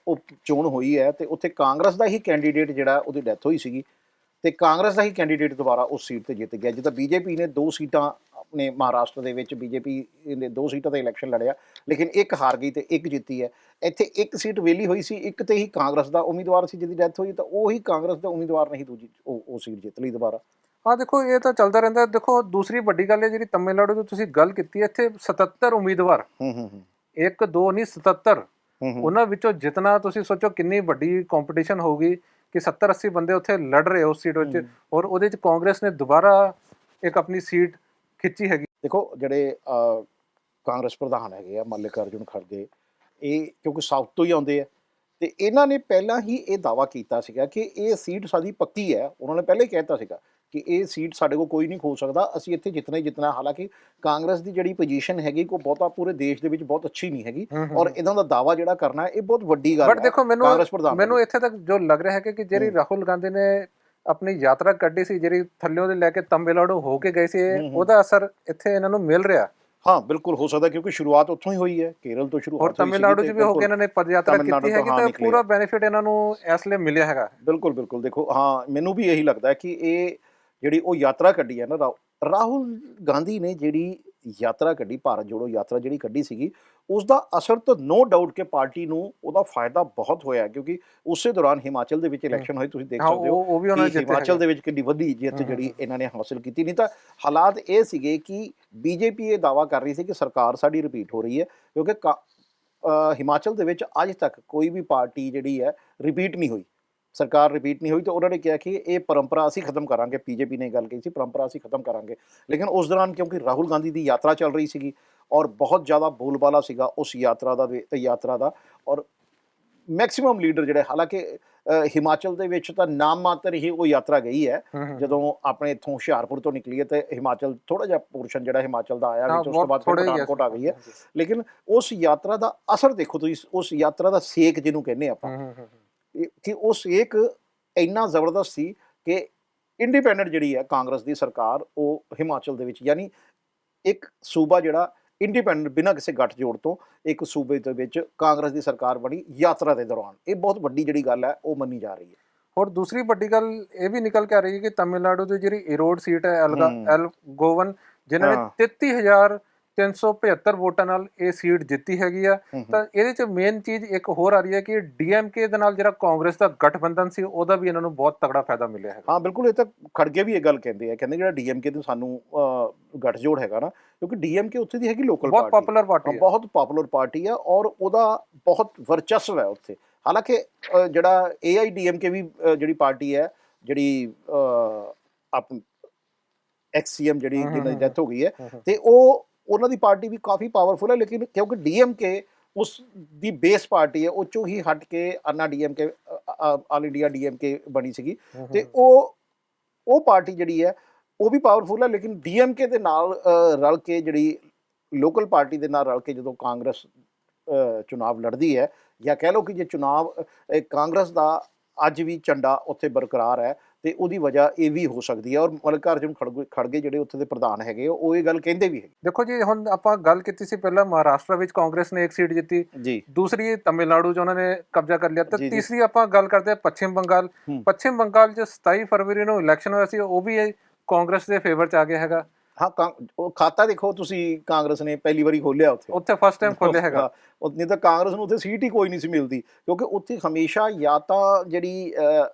ਉਪ ਚੋਣ ਹੋਈ ਹੈ ਤੇ ਉੱਥੇ ਕਾਂਗਰਸ ਦਾ ਹੀ ਕੈਂਡੀਡੇਟ ਜਿਹੜਾ ਉਹਦੀ ਡੈਥ ਹੋਈ ਸੀਗੀ ਤੇ ਕਾਂਗਰਸ ਦਾ ਹੀ ਕੈਂਡੀਡੇਟ ਦੁਬਾਰਾ ਉਸ ਸੀਟ ਤੇ ਜਿੱਤ ਗਿਆ। ਜਿੱਦਾਂ ਬੀਜੇਪੀ ਨੇ 2 ਸੀਟਾਂ ਆਪਣੇ ਮਹਾਰਾਸ਼ਟਰ ਦੇ ਵਿੱਚ ਬੀਜੇਪੀ ਨੇ 2 ਸੀਟਾਂ 'ਤੇ ਇਲੈਕਸ਼ਨ ਲੜਿਆ, ਲੇਕਿਨ 1 ਹਾਰ ਗਈ ਤੇ 1 ਜਿੱਤੀ ਹੈ। ਇੱਥੇ 1 ਸੀਟ ਵਿਹਲੀ ਹੋਈ ਸੀ, 1 ਤੇ ਹੀ ਕਾਂਗਰਸ ਦਾ ਉਮੀਦਵਾਰ ਸੀ ਜਿਹਦੀ ਡੈਥ ਹੋਈ, ਤਾਂ ਉਹੀ ਕਾਂਗਰਸ ਦਾ ਉਮੀਦਵਾਰ ਨਹੀਂ ਦੂਜੀ ਉਹ ਸੀਟ ਜਿੱਤ ਲਈ ਦੁਬਾਰਾ। ਹਾਂ ਦੇਖੋ ਇਹ ਤਾਂ ਚੱਲਦਾ ਰਹਿੰਦਾ। ਦੇਖੋ ਦੂਸਰੀ ਵੱਡੀ ਗੱਲ ਹੈ ਜਿਹੜੀ ਤਮਿਲਨਾਡੂ ਦੀ ਤੁਸੀਂ ਗੱਲ ਕੀਤੀ ਹੈ, ਇੱਥੇ 77 ਉਮੀਦਵਾਰ, 1 2 ਨਹੀਂ 77, ਉਹਨਾਂ ਵਿੱਚੋਂ ਜਿੱਤਣਾ ਤੁਸੀਂ ਸੋਚੋ ਕਿੰਨੀ ਵੱਡੀ ਕੰਪੀਟੀਸ਼ਨ ਹੋਊਗੀ ਕਿ 70 80 ਬੰਦੇ ਉੱਥੇ ਲੜ ਰਹੇ ਉਸ ਸੀਟ ਵਿੱਚ। ਔਰ ਉਹਦੇ 'ਚ ਕਾਂਗਰਸ ਨੇ ਦੁਬਾਰਾ ਇੱਕ ਆਪਣੀ ਸੀਟ ਖਿੱਚੀ ਹੈਗੀ। ਦੇਖੋ ਜਿਹੜੇ ਕਾਂਗਰਸ ਪ੍ਰਧਾਨ ਹੈਗੇ ਆ ਮਲਿਕ ਅਰਜੁਨ ਖੜਗੇ, ਇਹ ਕਿਉਂਕਿ ਸਾਊਥ ਤੋਂ ਹੀ ਆਉਂਦੇ ਆ ਤੇ ਇਹਨਾਂ ਨੇ ਪਹਿਲਾਂ ਹੀ ਇਹ ਦਾਅਵਾ ਕੀਤਾ ਸੀਗਾ ਕਿ ਇਹ ਸੀਟ ਸਾਡੀ ਪੱਕੀ ਹੈ। ਉਹਨਾਂ ਨੇ ਪਹਿਲਾਂ ਹੀ ਕਹਿ ਦਿੱਤਾ ਸੀਗਾ ਕਿ ਇਹ ਸੀਟ ਸਾਡੇ ਕੋਲ ਕੋਈ ਨਹੀਂ ਖੋ ਸਕਦਾ, ਅਸੀਂ ਇੱਥੇ ਜਿੱਤਣਾ ਹੀ ਜਿੱਤਣਾ। ਹਾਲਾਂਕਿ ਕਾਂਗਰਸ ਦੀ ਜਿਹੜੀ ਪੋਜੀਸ਼ਨ ਹੈਗੀ ਕੋਈ ਬਹੁਤਾ ਪੂਰੇ ਦੇਸ਼ ਦੇ ਵਿੱਚ ਬਹੁਤ ਅੱਛੀ ਨਹੀਂ ਹੈਗੀ, ਔਰ ਇਹਨਾਂ ਦਾ ਦਾਅਵਾ ਜਿਹੜਾ ਕਰਨਾ ਇਹ ਬਹੁਤ ਵੱਡੀ ਗੱਲ ਹੈ। ਬਟ ਦੇਖੋ ਮੈਨੂੰ ਇੱਥੇ ਤੱਕ ਜੋ ਲੱਗ ਰਿਹਾ ਹੈ ਕਿ ਜਿਹੜੀ ਰਾਹੁਲ ਗਾਂਧੀ ਨੇ ਆਪਣੀ ਯਾਤਰਾ ਕੱਢੀ ਸੀ, ਜਿਹੜੀ ਥੱਲਿਓਂ ਦੇ ਲੈ ਕੇ ਤਮਿਲਨਾਡੂ ਹੋ ਕੇ ਗਏ ਸੀ, ਉਹਦਾ ਅਸਰ ਇੱਥੇ ਇਹਨਾਂ ਨੂੰ ਮਿਲ ਰਿਹਾ। ਹਾਂ ਬਿਲਕੁਲ ਹੋ ਸਕਦਾ, ਕਿਉਂਕਿ ਸ਼ੁਰੂਆਤ ਉੱਥੋਂ ਹੀ ਹੋਈ ਹੈ, ਕੇਰਲ ਤੋਂ ਸ਼ੁਰੂ ਔਰ ਤਮਿਲਨਾਡੂ 'ਚ ਵੀ ਹੋ ਕੇ ਇਹਨਾਂ ਨੇ ਪਦ ਯਾਤਰਾ ਕੀਤੀ ਹੈਗੀ ਤੇ ਪੂਰਾ ਬੈਨੀਫਿਟ ਇਹਨਾਂ ਨੂੰ ਇਸ ਲਈ ਮਿਲਿਆ ਹੈਗਾ। ਬਿਲਕੁਲ ਬਿਲਕੁਲ। ਦੇਖੋ ਹਾਂ ਮੈਨੂੰ ਵੀ ਇਹੀ ਲੱਗਦਾ ਕਿ ਇਹ ਜਿਹੜੀ ਉਹ ਯਾਤਰਾ ਕੱਢੀ ਹੈ ਨਾ ਰਾਹੁਲ ਗਾਂਧੀ ਨੇ, ਜਿਹੜੀ ਯਾਤਰਾ ਕੱਢੀ, ਭਾਰਤ ਜੋੜੋ ਯਾਤਰਾ ਜਿਹੜੀ ਕੱਢੀ ਸੀਗੀ, ਉਸ ਦਾ ਅਸਰ ਤਾਂ ਨੋ ਡਾਊਟ ਕਿ ਪਾਰਟੀ ਨੂੰ ਉਹਦਾ ਫਾਇਦਾ ਬਹੁਤ ਹੋਇਆ, ਕਿਉਂਕਿ ਉਸੇ ਦੌਰਾਨ ਹਿਮਾਚਲ ਦੇ ਵਿੱਚ ਇਲੈਕਸ਼ਨ ਹੋਏ, ਤੁਸੀਂ ਦੇਖ ਸਕਦੇ ਹੋ ਕਿ ਹਿਮਾਚਲ ਦੇ ਵਿੱਚ ਕਿੰਨੀ ਵੱਡੀ ਜਿੱਤ ਜਿਹੜੀ ਇਹਨਾਂ ਨੇ ਹਾਸਲ ਕੀਤੀ। ਨਹੀਂ ਤਾਂ ਹਾਲਾਤ ਇਹ ਸੀਗੇ ਕਿ ਬੀਜੇਪੀ ਇਹ ਦਾਅਵਾ ਕਰ ਰਹੀ ਸੀ ਕਿ ਸਰਕਾਰ ਸਾਡੀ ਰਿਪੀਟ ਹੋ ਰਹੀ ਹੈ, ਕਿਉਂਕਿ ਹਿਮਾਚਲ ਦੇ ਵਿੱਚ ਅੱਜ ਤੱਕ ਕੋਈ ਵੀ ਪਾਰਟੀ ਜਿਹੜੀ ਹੈ ਰਿਪੀਟ ਨਹੀਂ ਹੋਈ, ਸਰਕਾਰ ਰਿਪੀਟ ਨਹੀਂ ਹੋਈ। ਤਾਂ ਉਹਨਾਂ ਨੇ ਕਿਹਾ ਕਿ ਇਹ ਪਰੰਪਰਾ ਅਸੀਂ ਖਤਮ ਕਰਾਂਗੇ, ਬੀਜੇਪੀ ਨੇ ਗੱਲ ਕਹੀ ਸੀ ਪਰੰਪਰਾ ਅਸੀਂ ਖਤਮ ਕਰਾਂਗੇ। ਲੇਕਿਨ ਉਸ ਦੌਰਾਨ ਕਿਉਂਕਿ ਰਾਹੁਲ ਗਾਂਧੀ ਦੀ ਯਾਤਰਾ ਚੱਲ ਰਹੀ ਸੀਗੀ ਔਰ ਬਹੁਤ ਜ਼ਿਆਦਾ ਬੋਲਬਾਲਾ ਸੀਗਾ ਉਸ ਯਾਤਰਾ ਦਾ ਔਰ ਮੈਕਸਿਮਮ ਲੀਡਰ ਜਿਹੜੇ, ਹਾਲਾਂਕਿ ਹਿਮਾਚਲ ਦੇ ਵਿੱਚ ਤਾਂ ਨਾਮ ਮਾਤਰ ਹੀ ਉਹ ਯਾਤਰਾ ਗਈ ਹੈ। ਜਦੋਂ ਆਪਣੇ ਇੱਥੋਂ ਹੁਸ਼ਿਆਰਪੁਰ ਤੋਂ ਨਿਕਲੀ ਹੈ ਤੇ ਹਿਮਾਚਲ ਥੋੜਾ ਜਿਹਾ ਪੋਰਸ਼ਨ ਜਿਹੜਾ ਹਿਮਾਚਲ ਦਾ ਆਇਆ ਵਿੱਚ, ਉਸ ਤੋਂ ਬਾਅਦ ਪਠਾਨਕੋਟ ਆ ਗਈ ਹੈ। ਲੇਕਿਨ ਉਸ ਯਾਤਰਾ ਦਾ ਅਸਰ ਦੇਖੋ ਤੁਸੀਂ, ਉਸ ਯਾਤਰਾ ਦਾ ਸੇਕ ਜਿਹਨੂੰ ਕਹਿੰਦੇ ਆਪਾਂ, ਕਿ ਉਹ ਸੇਕ ਇੰਨਾ ਜ਼ਬਰਦਸਤ ਸੀ ਕਿ ਇੰਡੀਪੈਂਡੈਂਟ ਜਿਹੜੀ ਹੈ ਕਾਂਗਰਸ ਦੀ ਸਰਕਾਰ, ਉਹ ਹਿਮਾਚਲ ਦੇ ਵਿੱਚ, ਯਾਨੀ ਇੱਕ ਸੂਬਾ ਜਿਹੜਾ ਇੰਡੀਪੈਂਡੈਂਟ ਬਿਨਾਂ ਕਿਸੇ ਗੱਠਜੋੜ ਤੋਂ ਇੱਕ ਸੂਬੇ ਦੇ ਵਿੱਚ ਕਾਂਗਰਸ ਦੀ ਸਰਕਾਰ ਬਣੀ ਯਾਤਰਾ ਦੇ ਦੌਰਾਨ। ਇਹ ਬਹੁਤ ਵੱਡੀ ਜਿਹੜੀ ਗੱਲ ਹੈ ਉਹ ਮੰਨੀ ਜਾ ਰਹੀ ਹੈ। ਔਰ ਦੂਸਰੀ ਵੱਡੀ ਗੱਲ ਇਹ ਵੀ ਨਿਕਲ ਕੇ ਆ ਰਹੀ ਹੈ ਕਿ ਤਮਿਲਨਾਡੂ ਦੀ ਜਿਹੜੀ ਈਰੋਡ ਸੀਟ ਹੈ ਐਲ ਗੋਵਨ, ਜਿਨ੍ਹਾਂ ਨੇ 33,375 ਵੋਟਾਂ ਨਾਲ ਇਹ ਸੀਟ ਜਿੱਤੀ ਹੈਗੀ ਆ। ਤਾਂ ਇਹਦੇ ਚ ਮੇਨ ਚੀਜ਼ ਇੱਕ ਹੋਰ ਆ ਰਹੀ ਹੈ ਕਿ ਡੀਐਮਕੇ ਦੇ ਨਾਲ ਜਿਹੜਾ ਕਾਂਗਰਸ ਦਾ ਗਠਬੰਧਨ ਸੀ, ਉਹਦਾ ਵੀ ਇਹਨਾਂ ਨੂੰ ਬਹੁਤ ਤਗੜਾ ਫਾਇਦਾ ਮਿਲਿਆ ਹੈ। ਹਾਂ ਬਿਲਕੁਲ, ਇਹ ਤਾਂ ਖੜਗੇ ਵੀ ਇਹ ਗੱਲ ਕਹਿੰਦੇ ਆ, ਕਹਿੰਦੇ ਜਿਹੜਾ ਡੀਐਮਕੇ ਤੋਂ ਸਾਨੂੰ ਗੱਠਜੋੜ ਹੈਗਾ ਨਾ, ਕਿਉਂਕਿ ਡੀਐਮਕੇ ਉੱਥੇ ਦੀ ਹੈਗੀ ਲੋਕਲ ਬਹੁਤ ਪਾਪੂਲਰ ਪਾਰਟੀ, ਬਹੁਤ ਪਾਪੂਲਰ ਪਾਰਟੀ ਆ ਔਰ ਉਹਦਾ ਬਹੁਤ ਵਰਚਸਵ ਹੈ ਉੱਥੇ। ਹਾਲਾਂਕਿ ਜਿਹੜਾ AIDMK ਵੀ ਜਿਹੜੀ ਪਾਰਟੀ ਹੈ, ਜਿਹੜੀ XCM ਜਿਹੜੀ ਜਿਹਨਾਂ ਦੀ ਡੈਥ ਹੋ ਗਈ ਹੈ, ਤੇ ਉਹਨਾਂ ਦੀ ਪਾਰਟੀ ਵੀ ਕਾਫੀ ਪਾਵਰਫੁਲ ਹੈ। ਲੇਕਿਨ ਕਿਉਂਕਿ DMK ਉਸ ਦੀ ਬੇਸ ਪਾਰਟੀ ਹੈ, ਉਹ ਚੋਂ ਹੀ ਹਟ ਕੇ ਅੰਨਾ DMK, ਆਲ ਇੰਡੀਆ DMK ਬਣੀ ਸੀਗੀ, ਤੇ ਉਹ ਪਾਰਟੀ ਜਿਹੜੀ ਹੈ ਉਹ ਵੀ ਪਾਵਰਫੁਲ ਹੈ। ਲੇਕਿਨ DMK ਦੇ ਨਾਲ ਰਲ ਕੇ, ਜਿਹੜੀ ਲੋਕਲ ਪਾਰਟੀ ਦੇ ਨਾਲ ਰਲ ਕੇ ਜਦੋਂ ਕਾਂਗਰਸ ਚੁਣਾਵ ਲੜਦੀ ਹੈ, ਜਾਂ ਕਹਿ ਲਓ ਕਿ ਜੇ ਚੁਣਾਵ ਕਾਂਗਰਸ ਦਾ ਅੱਜ ਵੀ ਝੰਡਾ ਉੱਥੇ ਬਰਕਰਾਰ ਹੈ, ਤੇ ਉਹਦੀ ਵਜ੍ਹਾ ਇਹ ਵੀ ਹੋ ਸਕਦੀ ਹੈ। ਔਰ ਮਲਿਕ ਅਰਜੁਨ ਖੜਗੇ ਜਿਹੜੇ ਉੱਥੇ ਦੇ ਪ੍ਰਧਾਨ ਹੈਗੇ, ਉਹ ਇਹ ਗੱਲ ਕਹਿੰਦੇ ਵੀ ਹੈ। ਦੇਖੋ ਜੀ, ਹੁਣ ਆਪਾਂ ਗੱਲ ਕੀਤੀ ਸੀ ਪਹਿਲਾਂ ਮਹਾਰਾਸ਼ਟਰ ਵਿੱਚ ਕਾਂਗਰਸ ਨੇ ਇੱਕ ਸੀਟ ਜਿੱਤੀ ਜੀ, ਦੂਸਰੀ ਤਮਿਲਨਾਡੂ 'ਚ ਉਹਨਾਂ ਨੇ ਕਬਜ਼ਾ ਕਰ ਲਿਆ, ਤੇ ਤੀਸਰੀ ਆਪਾਂ ਗੱਲ ਕਰਦੇ ਹਾਂ ਪੱਛਮ ਬੰਗਾਲ। ਪੱਛਮ ਬੰਗਾਲ 'ਚ 27 ਫਰਵਰੀ ਨੂੰ ਇਲੈਕਸ਼ਨ ਹੋਇਆ ਸੀ, ਉਹ ਵੀ ਕਾਂਗਰਸ ਦੇ ਫੇਵਰ 'ਚ ਆ ਗਿਆ ਹੈਗਾ। ਹਾਂ, ਉਹ ਖਾਤਾ ਦੇਖੋ ਤੁਸੀਂ, ਕਾਂਗਰਸ ਨੇ ਪਹਿਲੀ ਵਾਰੀ ਖੋਲਿਆ ਉੱਥੇ ਫਸਟ ਟਾਈਮ ਖੋਲਿਆ ਹੈਗਾ। ਨਹੀਂ ਤਾਂ ਕਾਂਗਰਸ ਨੂੰ ਉੱਥੇ ਸੀਟ ਹੀ ਕੋਈ ਨਹੀਂ ਸੀ ਮਿਲਦੀ, ਕਿਉਂਕਿ ਉੱਥੇ ਹਮੇਸ਼ਾ ਜਾਂ ਤਾਂ ਜਿਹੜੀ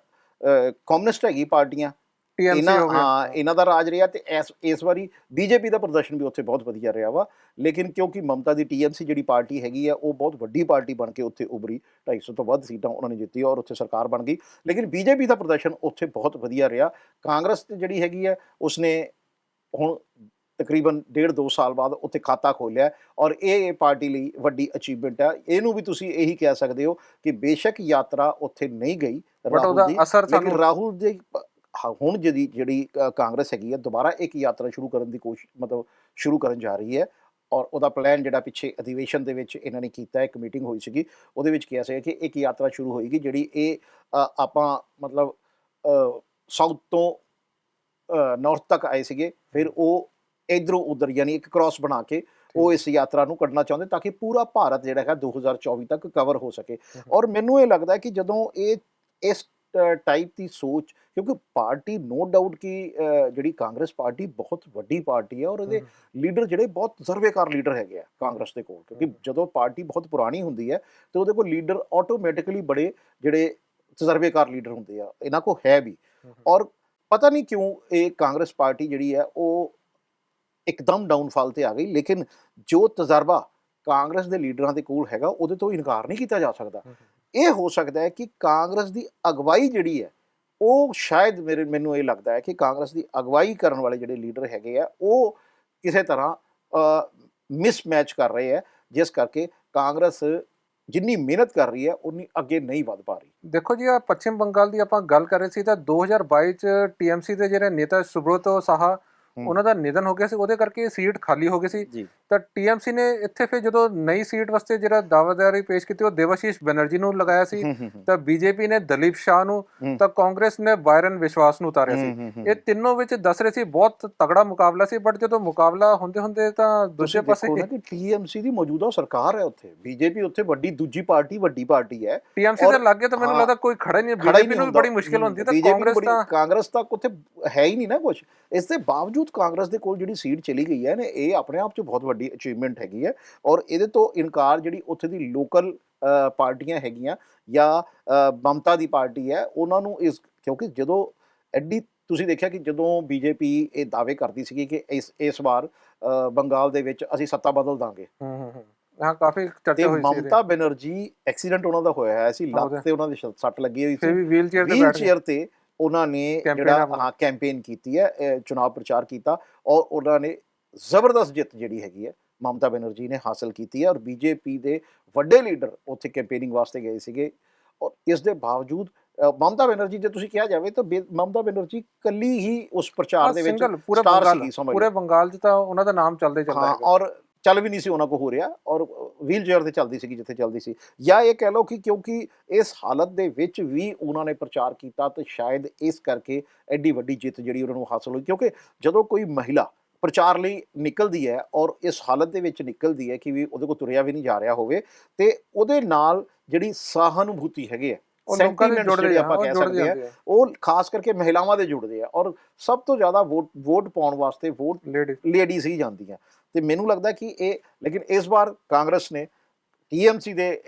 ਕਮਿਊਨਿਸਟ ਹੈਗੀ ਪਾਰਟੀਆਂ, ਇਹਨਾਂ ਦਾ ਰਾਜ ਰਿਹਾ, ਤੇ ਇਸ ਵਾਰੀ ਬੀਜੇਪੀ ਦਾ ਪ੍ਰਦਰਸ਼ਨ ਵੀ ਉੱਥੇ ਬਹੁਤ ਵਧੀਆ ਰਿਹਾ ਵਾ। ਲੇਕਿਨ ਕਿਉਂਕਿ ਮਮਤਾ ਦੀ TMC ਜਿਹੜੀ ਪਾਰਟੀ ਹੈਗੀ ਆ, ਉਹ ਬਹੁਤ ਵੱਡੀ ਪਾਰਟੀ ਬਣ ਕੇ ਉੱਥੇ ਉਭਰੀ, 250 ਤੋਂ ਵੱਧ ਸੀਟਾਂ ਉਹਨਾਂ ਨੇ ਜਿੱਤੀ ਔਰ ਉੱਥੇ ਸਰਕਾਰ ਬਣ ਗਈ। ਲੇਕਿਨ ਬੀਜੇਪੀ ਦਾ ਪ੍ਰਦਰਸ਼ਨ ਉੱਥੇ ਬਹੁਤ ਵਧੀਆ ਰਿਹਾ। ਕਾਂਗਰਸ ਜਿਹੜੀ ਹੈਗੀ ਆ, ਉਸਨੇ ਹੁਣ ਤਕਰੀਬਨ 1.5-2 ਸਾਲ ਬਾਅਦ ਉੱਥੇ ਖਾਤਾ ਖੋਲ੍ਹਿਆ, ਔਰ ਇਹ ਪਾਰਟੀ ਲਈ ਵੱਡੀ ਅਚੀਵਮੈਂਟ ਹੈ। ਇਹਨੂੰ ਵੀ ਤੁਸੀਂ ਇਹੀ ਕਹਿ ਸਕਦੇ ਹੋ ਕਿ ਬੇਸ਼ੱਕ ਯਾਤਰਾ ਉੱਥੇ ਨਹੀਂ ਗਈ ਰਾਹੁਲ ਦੀ, ਲੇਕਿਨ ਰਾਹੁਲ ਦੇ ਹੁਣ ਜਿਹੜੀ ਕਾਂਗਰਸ ਹੈਗੀ ਹੈ, ਦੁਬਾਰਾ ਇੱਕ ਯਾਤਰਾ ਸ਼ੁਰੂ ਕਰਨ ਦੀ ਸ਼ੁਰੂ ਕਰਨ ਜਾ ਰਹੀ ਹੈ। ਔਰ ਉਹਦਾ ਪਲਾਨ ਜਿਹੜਾ ਪਿੱਛੇ ਅਧਿਵੇਸ਼ਨ ਦੇ ਵਿੱਚ ਇਹਨਾਂ ਨੇ ਕੀਤਾ, ਇੱਕ ਮੀਟਿੰਗ ਹੋਈ ਸੀਗੀ, ਉਹਦੇ ਵਿੱਚ ਕਿਹਾ ਸੀਗਾ ਕਿ ਇੱਕ ਯਾਤਰਾ ਸ਼ੁਰੂ ਹੋਏਗੀ, ਜਿਹੜੀ ਇਹ ਆਪਾਂ ਸਾਊਥ ਤੋਂ ਨਾਰਥ ਤੱਕ ਆਏ ਸੀਗੇ, ਫਿਰ ਉਹ ਇੱਧਰੋਂ ਉੱਧਰ ਯਾਨੀ ਇੱਕ ਕ੍ਰਾਸ ਬਣਾ ਕੇ ਉਹ ਇਸ ਯਾਤਰਾ ਨੂੰ ਕੱਢਣਾ ਚਾਹੁੰਦੇ, ਤਾਂ ਕਿ ਪੂਰਾ ਭਾਰਤ ਜਿਹੜਾ ਹੈਗਾ 2024 ਤੱਕ ਕਵਰ ਹੋ ਸਕੇ। ਔਰ ਮੈਨੂੰ ਇਹ ਲੱਗਦਾ ਕਿ ਜਦੋਂ ਇਸ ਟਾਈਪ ਦੀ ਸੋਚ, ਕਿਉਂਕਿ ਪਾਰਟੀ ਨੋ ਡਾਊਟ ਕਿ ਜਿਹੜੀ ਕਾਂਗਰਸ ਪਾਰਟੀ ਬਹੁਤ ਵੱਡੀ ਪਾਰਟੀ ਹੈ, ਔਰ ਇਹਦੇ ਲੀਡਰ ਜਿਹੜੇ ਬਹੁਤ ਤਜਰਬੇਕਾਰ ਲੀਡਰ ਹੈਗੇ ਆ ਕਾਂਗਰਸ ਦੇ ਕੋਲ, ਕਿਉਂਕਿ ਜਦੋਂ ਪਾਰਟੀ ਬਹੁਤ ਪੁਰਾਣੀ ਹੁੰਦੀ ਹੈ ਤੇ ਉਹਦੇ ਕੋਲ ਲੀਡਰ ਆਟੋਮੈਟਿਕਲੀ ਬੜੇ ਜਿਹੜੇ ਤਜਰਬੇਕਾਰ ਲੀਡਰ ਹੁੰਦੇ ਆ, ਇਹਨਾਂ ਕੋਲ ਹੈ ਵੀ। ਔਰ ਪਤਾ ਨਹੀਂ ਕਿਉਂ ਇਹ ਕਾਂਗਰਸ ਪਾਰਟੀ ਜਿਹੜੀ ਹੈ ਉਹ ਇੱਕਦਮ ਡਾਊਨਫਾਲ ਤੇ ਆ ਗਈ, ਲੇਕਿਨ ਜੋ ਤਜਰਬਾ ਕਾਂਗਰਸ ਦੇ ਲੀਡਰਾਂ ਦੇ ਕੋਲ ਹੈਗਾ, ਉਹਦੇ ਤੋਂ ਇਨਕਾਰ ਨਹੀਂ ਕੀਤਾ ਜਾ ਸਕਦਾ। ਇਹ ਹੋ ਸਕਦਾ ਹੈ ਕਿ ਕਾਂਗਰਸ ਦੀ ਅਗਵਾਈ ਜਿਹੜੀ ਹੈ, ਉਹ ਸ਼ਾਇਦ ਮੈਨੂੰ ਇਹ ਲੱਗਦਾ ਹੈ ਕਿ ਕਾਂਗਰਸ ਦੀ ਅਗਵਾਈ ਕਰਨ ਵਾਲੇ ਜਿਹੜੇ ਲੀਡਰ ਹੈਗੇ ਆ, ਉਹ ਕਿਸੇ ਤਰ੍ਹਾਂ ਮਿਸਮੈਚ ਕਰ ਰਹੇ ਹੈ, ਜਿਸ ਕਰਕੇ ਕਾਂਗਰਸ ਜਿੰਨੀ ਮਿਹਨਤ ਕਰ ਰਹੀ ਹੈ ਉਨੀ ਅੱਗੇ ਨਹੀਂ ਵੱਧ ਪਾ ਰਹੀ। ਦੇਖੋ ਜੀ, ਆ ਪੱਛਮ ਬੰਗਾਲ ਦੀ ਆਪਾਂ ਗੱਲ ਕਰ ਰਹੇ ਸੀ ਤਾਂ 2022 ਚ ਟੀਐਮਸੀ ਦੇ ਜਿਹੜੇ ਨੇਤਾ ਸੁਬ੍ਰਤੋ ਸਾਹਾ ਉਹਨਾਂ ਦਾ ਨਿਧਨ ਹੋ ਗਿਆ ਸੀ, ਉਹਦੇ ਕਰਕੇ ਸੀਟ ਖਾਲੀ ਹੋ ਗਈ ਸੀ। ਜੀ ਤਾਂ ਟੀਐਮਸੀ ਨੇ ਇੱਥੇ ਫਿਰ ਜਦੋਂ ਨਈ ਸੀਟ ਵਾਸਤੇ ਜਿਹੜਾ ਦਾਅਵੇਦਾਰੀ ਪੇਸ਼ ਕੀਤੀ ਉਹ ਦੇਵਾਸ਼ੀਸ਼ ਬੈਨਰਜੀ ਨੂੰ ਲਗਾਇਆ ਸੀ, ਤਾਂ ਬੀਜੇਪੀ ਨੇ ਦਲੀਪ ਸ਼ਾਹ ਨੂੰ, ਤਾਂ ਕਾਂਗਰਸ ਨੇ ਬਾਇਰਨ ਵਿਸ਼ਵਾਸ ਨੂੰ ਉਤਾਰਿਆ ਸੀ। ਇਹ ਤਿੰਨੋਂ ਵਿੱਚ ਦੱਸ ਰਹੇ ਸੀ ਬਹੁਤ ਤਗੜਾ ਮੁਕਾਬਲਾ ਸੀ, ਬਟ ਜਦੋਂ ਮੁਕਾਬਲਾ ਹੁੰਦੇ ਹੁੰਦੇ ਤਾਂ ਦੂਜੇ ਪਾਸੇ ਨਾ ਕਿ ਟੀਐਮਸੀ ਦੀ ਮੌਜੂਦਾ ਸਰਕਾਰ ਹੈ, ਉੱਥੇ ਬੀਜੇਪੀ ਉੱਥੇ ਵੱਡੀ ਦੂਜੀ ਵੱਡੀ ਪਾਰਟੀ ਹੈ। ਟੀਐਮਸੀ ਦੇ ਲਾਗੇ ਤਾਂ ਮੈਨੂੰ ਲੱਗਦਾ ਕੋਈ ਖੜਾ ਹੀ ਨਹੀਂ, ਬੀਜੇਪੀ ਨੂੰ ਵੀ ਬੜੀ ਮੁਸ਼ਕਿਲ ਹੁੰਦੀ, ਤਾਂ ਕਾਂਗਰਸ ਤੱਕ ਉੱਥੇ ਹੈ ਹੀ ਨਹੀਂ ਨਾ ਕੁਝ। ਇਸ ਦੇ ਬਾਵਜੂਦ ਕਾਂਗਰਸ ਦੇ ਕੋਲ ਜਿਹੜੀ ਸੀਟ ਚਲੀ ਗਈ ਹੈ ਨੇ, ਇਹ ਆਪਣੇ ਆਪ 'ਚ ਬਹੁਤ ਵੱਡੀ ਅਚੀਵਮੈਂਟ ਹੈਗੀ ਹੈ। ਔਰ ਇਹਦੇ ਤੋਂ ਇਨਕਾਰ ਜਿਹੜੀ ਉੱਥੇ ਦੀ ਲੋਕਲ ਪਾਰਟੀਆਂ ਹੈਗੀਆਂ ਜਾਂ ਮਮਤਾ ਦੀ ਪਾਰਟੀ ਹੈ ਉਹਨਾਂ ਨੂੰ ਕਿਉਂਕਿ ਜਦੋਂ ਐਡੀ ਤੁਸੀਂ ਦੇਖਿਆ ਕਿ ਜਦੋਂ ਬੀਜੇਪੀ ਇਹ ਦਾਅਵੇ ਕਰਦੀ ਸੀਗੀ ਕਿ ਇਸ ਵਾਰ ਬੰਗਾਲ ਦੇ ਵਿੱਚ ਅਸੀਂ ਸੱਤਾ ਬਦਲ ਦਾਂਗੇ, ਹਾਂ ਕਾਫੀ ਚਰਚਾ ਹੋਈ ਸੀ। ਮਮਤਾ ਬੈਨਰਜੀ ਐਕਸੀਡੈਂਟ ਉਹਨਾਂ ਦਾ ਹੋਇਆ ਸੀ, ਲੱਤ ਤੇ ਉਹਨਾਂ ਦੇ ਸੱਟ ਲੱਗੀ ਹੋਈ ਸੀ, ਵੀਲ ਚੇਅਰ ਤੇ ਉਹਨਾਂ ਨੇ ਜਿਹੜਾ ਕੈਂਪੇਨ ਕੀਤੀ ਹੈ, ਚੁਣਾਵ ਪ੍ਰਚਾਰ ਕੀਤਾ ਔਰ ਉਹਨਾਂ ਨੇ ਜ਼ਬਰਦਸਤ ਜਿੱਤ ਜਿਹੜੀ ਹੈਗੀ ਹੈ ਮਮਤਾ ਬੈਨਰਜੀ ਨੇ ਹਾਸਲ ਕੀਤੀ ਹੈ। ਔਰ ਬੀਜੇਪੀ ਦੇ ਵੱਡੇ ਲੀਡਰ ਉੱਥੇ ਕੈਂਪੇਨਿੰਗ ਵਾਸਤੇ ਗਏ ਸੀਗੇ। ਔਰ ਇਸ ਦੇ ਬਾਵਜੂਦ ਮਮਤਾ ਬੈਨਰਜੀ ਜੇ ਤੁਸੀਂ ਕਿਹਾ ਜਾਵੇ ਤਾਂ ਮਮਤਾ ਬੈਨਰਜੀ ਕੱਲੀ ਹੀ ਉਸ ਪ੍ਰਚਾਰ ਦੇ ਵਿੱਚ ਸਟਾਰ ਸੀਗੀ, ਪੂਰੇ ਬੰਗਾਲ 'ਚ ਤਾਂ ਉਹਨਾਂ ਦਾ ਨਾਮ ਚੱਲਦਾ ਹੀ ਚੱਲਦਾ ਹੈ। ਔਰ ਚੱਲ ਵੀ ਨਹੀਂ ਸੀ ਉਹਨਾਂ ਕੋ ਹੋ ਰਿਹਾ, ਔਰ ਵੀਲ ਚੇਅਰ ਤੇ ਚੱਲਦੀ ਸੀਗੀ ਜਿੱਥੇ ਚੱਲਦੀ ਸੀ। ਜਾਂ ਇਹ ਕਹਿ ਲਓ ਕਿ ਕਿਉਂਕਿ ਇਸ ਹਾਲਤ ਦੇ ਵਿੱਚ ਵੀ ਉਹਨਾਂ ਨੇ ਪ੍ਰਚਾਰ ਕੀਤਾ ਤੇ ਸ਼ਾਇਦ ਇਸ ਕਰਕੇ ਐਡੀ ਵੱਡੀ ਜਿੱਤ ਜਿਹੜੀ ਉਹਨਾਂ ਨੂੰ ਹਾਸਲ ਹੋਈ। ਕਿਉਂਕਿ ਜਦੋਂ ਕੋਈ ਮਹਿਲਾ ਪ੍ਰਚਾਰ ਲਈ ਨਿਕਲਦੀ ਹੈ ਔਰ ਇਸ ਹਾਲਤ ਦੇ ਵਿੱਚ ਨਿਕਲਦੀ ਹੈ ਕਿ ਵੀ ਉਹਦੇ ਕੋਲ ਤੁਰਿਆ ਵੀ ਨਹੀਂ ਜਾ ਰਿਹਾ ਹੋਵੇ, ਤੇ ਉਹਦੇ ਨਾਲ ਜਿਹੜੀ ਸਹਾਨੁਭੂਤੀ ਹੈਗੀ ਹੈ, ਸੈਂਟੀਮੈਂਟ ਜਿਹੜੇ ਆਪਾਂ ਕਹਿ ਸਕਦੇ ਹਾਂ, ਉਹ ਖਾਸ ਕਰਕੇ ਮਹਿਲਾਵਾਂ ਦੇ ਜੁੜਦੇ ਆ। ਔਰ ਸਭ ਤੋਂ ਜ਼ਿਆਦਾ ਵੋਟ ਪਾਉਣ ਵਾਸਤੇ ਲੇਡੀਜ਼ ਹੀ ਜਾਂਦੀਆਂ। ਤੇ ਮੈਨੂੰ ਲੱਗਦਾ ਕਿ ਲੇਕਿਨ ਇਸ ਵਾਰ ਕਾਂਗਰਸ ਨੇ ਟੀਐਮਸੀ ਦੇ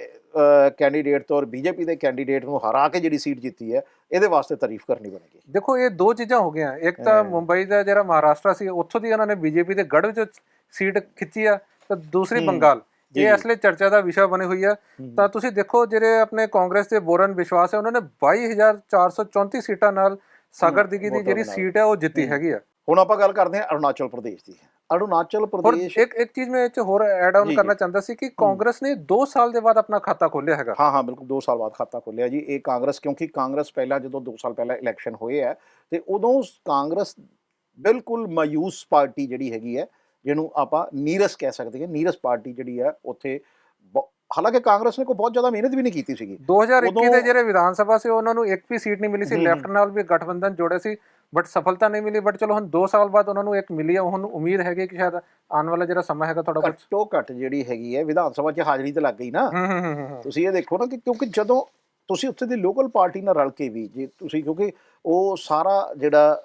ਕੈਂਡੀਡੇਟ ਤੋਂ ਔਰ ਬੀਜੇਪੀ ਦੇ ਕੈਂਡੀਡੇਟ ਨੂੰ ਹਰਾ ਕੇ ਜਿਹੜੀ ਸੀਟ ਜਿੱਤੀ ਹੈ, ਇਹਦੇ ਵਾਸਤੇ ਤਾਰੀਫ ਕਰਨੀ ਬਣੇਗੀ। ਦੇਖੋ ਇਹ ਦੋ ਚੀਜ਼ਾਂ ਹੋ ਗਈਆਂ, ਇੱਕ ਤਾਂ ਮੁੰਬਈ ਦਾ ਜਿਹੜਾ ਮਹਾਰਾਸ਼ਟਰ ਸੀ ਉੱਥੋਂ ਦੀ ਉਹਨਾਂ ਨੇ ਬੀਜੇਪੀ ਦੇ ਗੜ੍ਹ ਵਿੱਚ ਸੀਟ ਖਿੱਚੀ ਆ, ਤਾਂ ਦੂਸਰੀ ਬੰਗਾਲ, ਇਹ ਅਸਲੇ ਚਰਚਾ ਦਾ ਵਿਸ਼ਾ ਬਣੀ ਹੋਈ ਆ। ਤਾਂ ਤੁਸੀਂ ਦੇਖੋ ਜਿਹੜੇ ਆਪਣੇ ਕਾਂਗਰਸ ਦੇ ਬੋਰਨ ਵਿਸ਼ਵਾਸ ਹੈ, ਉਹਨਾਂ ਨੇ 22,434 ਸੀਟਾਂ ਨਾਲ ਸਾਗਰ ਦਿਘੀ ਦੀ ਜਿਹੜੀ ਸੀਟ ਹੈ ਉਹ ਜਿੱਤੀ ਹੈਗੀ ਆ। ਹੁਣ ਆਪਾਂ ਗੱਲ ਕਰਦੇ ਹਾਂ ਅਰੁਣਾਚਲ ਪ੍ਰਦੇਸ਼ ਦੀ। ਅਰੁਣਾਚਲ ਪ੍ਰਦੇਸ਼ ਇੱਕ ਚੀਜ਼ ਮੈਂ ਇਹ 'ਚ ਹੋਰ ਐਡ ਆਨ ਕਰਨਾ ਚਾਹੁੰਦਾ ਸੀ ਕਿ ਕਾਂਗਰਸ ਨੇ 2 ਸਾਲ ਦੇ ਬਾਅਦ ਆਪਣਾ ਖਾਤਾ ਖੋਲ੍ਹਿਆ ਹੈਗਾ। ਹਾਂ ਬਿਲਕੁਲ 2 ਸਾਲ ਬਾਅਦ ਖਾਤਾ ਖੋਲ੍ਹਿਆ ਜੀ ਇਹ ਕਾਂਗਰਸ, ਕਿਉਂਕਿ ਕਾਂਗਰਸ ਪਹਿਲਾਂ ਜਦੋਂ 2 ਸਾਲ ਪਹਿਲਾਂ ਇਲੈਕਸ਼ਨ ਹੋਏ ਹੈ ਤੇ ਉਦੋਂ ਕਾਂਗਰਸ ਬਿਲਕੁਲ ਮਾਯੂਸ ਪਾਰਟੀ ਜਿਹੜੀ ਹੈਗੀ ਹੈ, ਜਿਹਨੂੰ ਆਪਾਂ ਨੀਰਸ ਕਹਿ ਸਕਦੇ ਹਾਂ, ਨੀਰਸ ਪਾਰਟੀ ਜਿਹੜੀ ਹੈ ਉੱਥੇ। ਹਾਲਾਂਕਿ ਕਾਂਗਰਸ ਨੇ ਕੋਈ ਬਹੁਤ ਜ਼ਿਆਦਾ ਮਿਹਨਤ ਵੀ ਨਹੀਂ ਕੀਤੀ ਸੀਗੀ। 2021 ਦੇ ਜਿਹੜੇ ਵਿਧਾਨ ਸਭਾ ਸੀ ਉਹਨਾਂ ਨੂੰ ਇੱਕ ਵੀ ਸੀਟ ਨਹੀਂ ਮਿਲੀ ਸੀ, ਲੈਫਟ ਨਾਲ ਵੀ ਗਠਬੰਧਨ ਜੋੜੇ ਸੀ ਬਟ ਸਫਲਤਾ ਨਹੀਂ ਮਿਲੀ। ਬਟ ਚਲੋ ਹੁਣ 2 ਸਾਲ ਬਾਅਦ ਉਹਨਾਂ ਨੂੰ ਇੱਕ ਮਿਲੀ ਹੈ, ਹੁਣ ਉਮੀਦ ਹੈਗੀ ਕਿ ਸ਼ਾਇਦ ਆਉਣ ਵਾਲਾ ਜਿਹੜਾ ਸਮਾਂ ਹੈਗਾ ਥੋੜਾ ਘੱਟੋ ਘੱਟ ਜਿਹੜੀ ਹੈਗੀ ਹੈ ਵਿਧਾਨ ਸਭਾ 'ਚ ਹਾਜ਼ਰੀ ਤੇ ਲੱਗ ਗਈ ਨਾ। ਤੁਸੀਂ ਇਹ ਦੇਖੋ ਨਾ ਕਿ ਕਿਉਂਕਿ ਜਦੋਂ ਤੁਸੀਂ ਉੱਥੇ ਦੀ ਲੋਕਲ ਪਾਰਟੀ ਨਾਲ ਰਲ ਕੇ ਵੀ ਜੇ ਤੁਸੀਂ, ਕਿਉਂਕਿ ਉਹ ਸਾਰਾ ਜਿਹੜਾ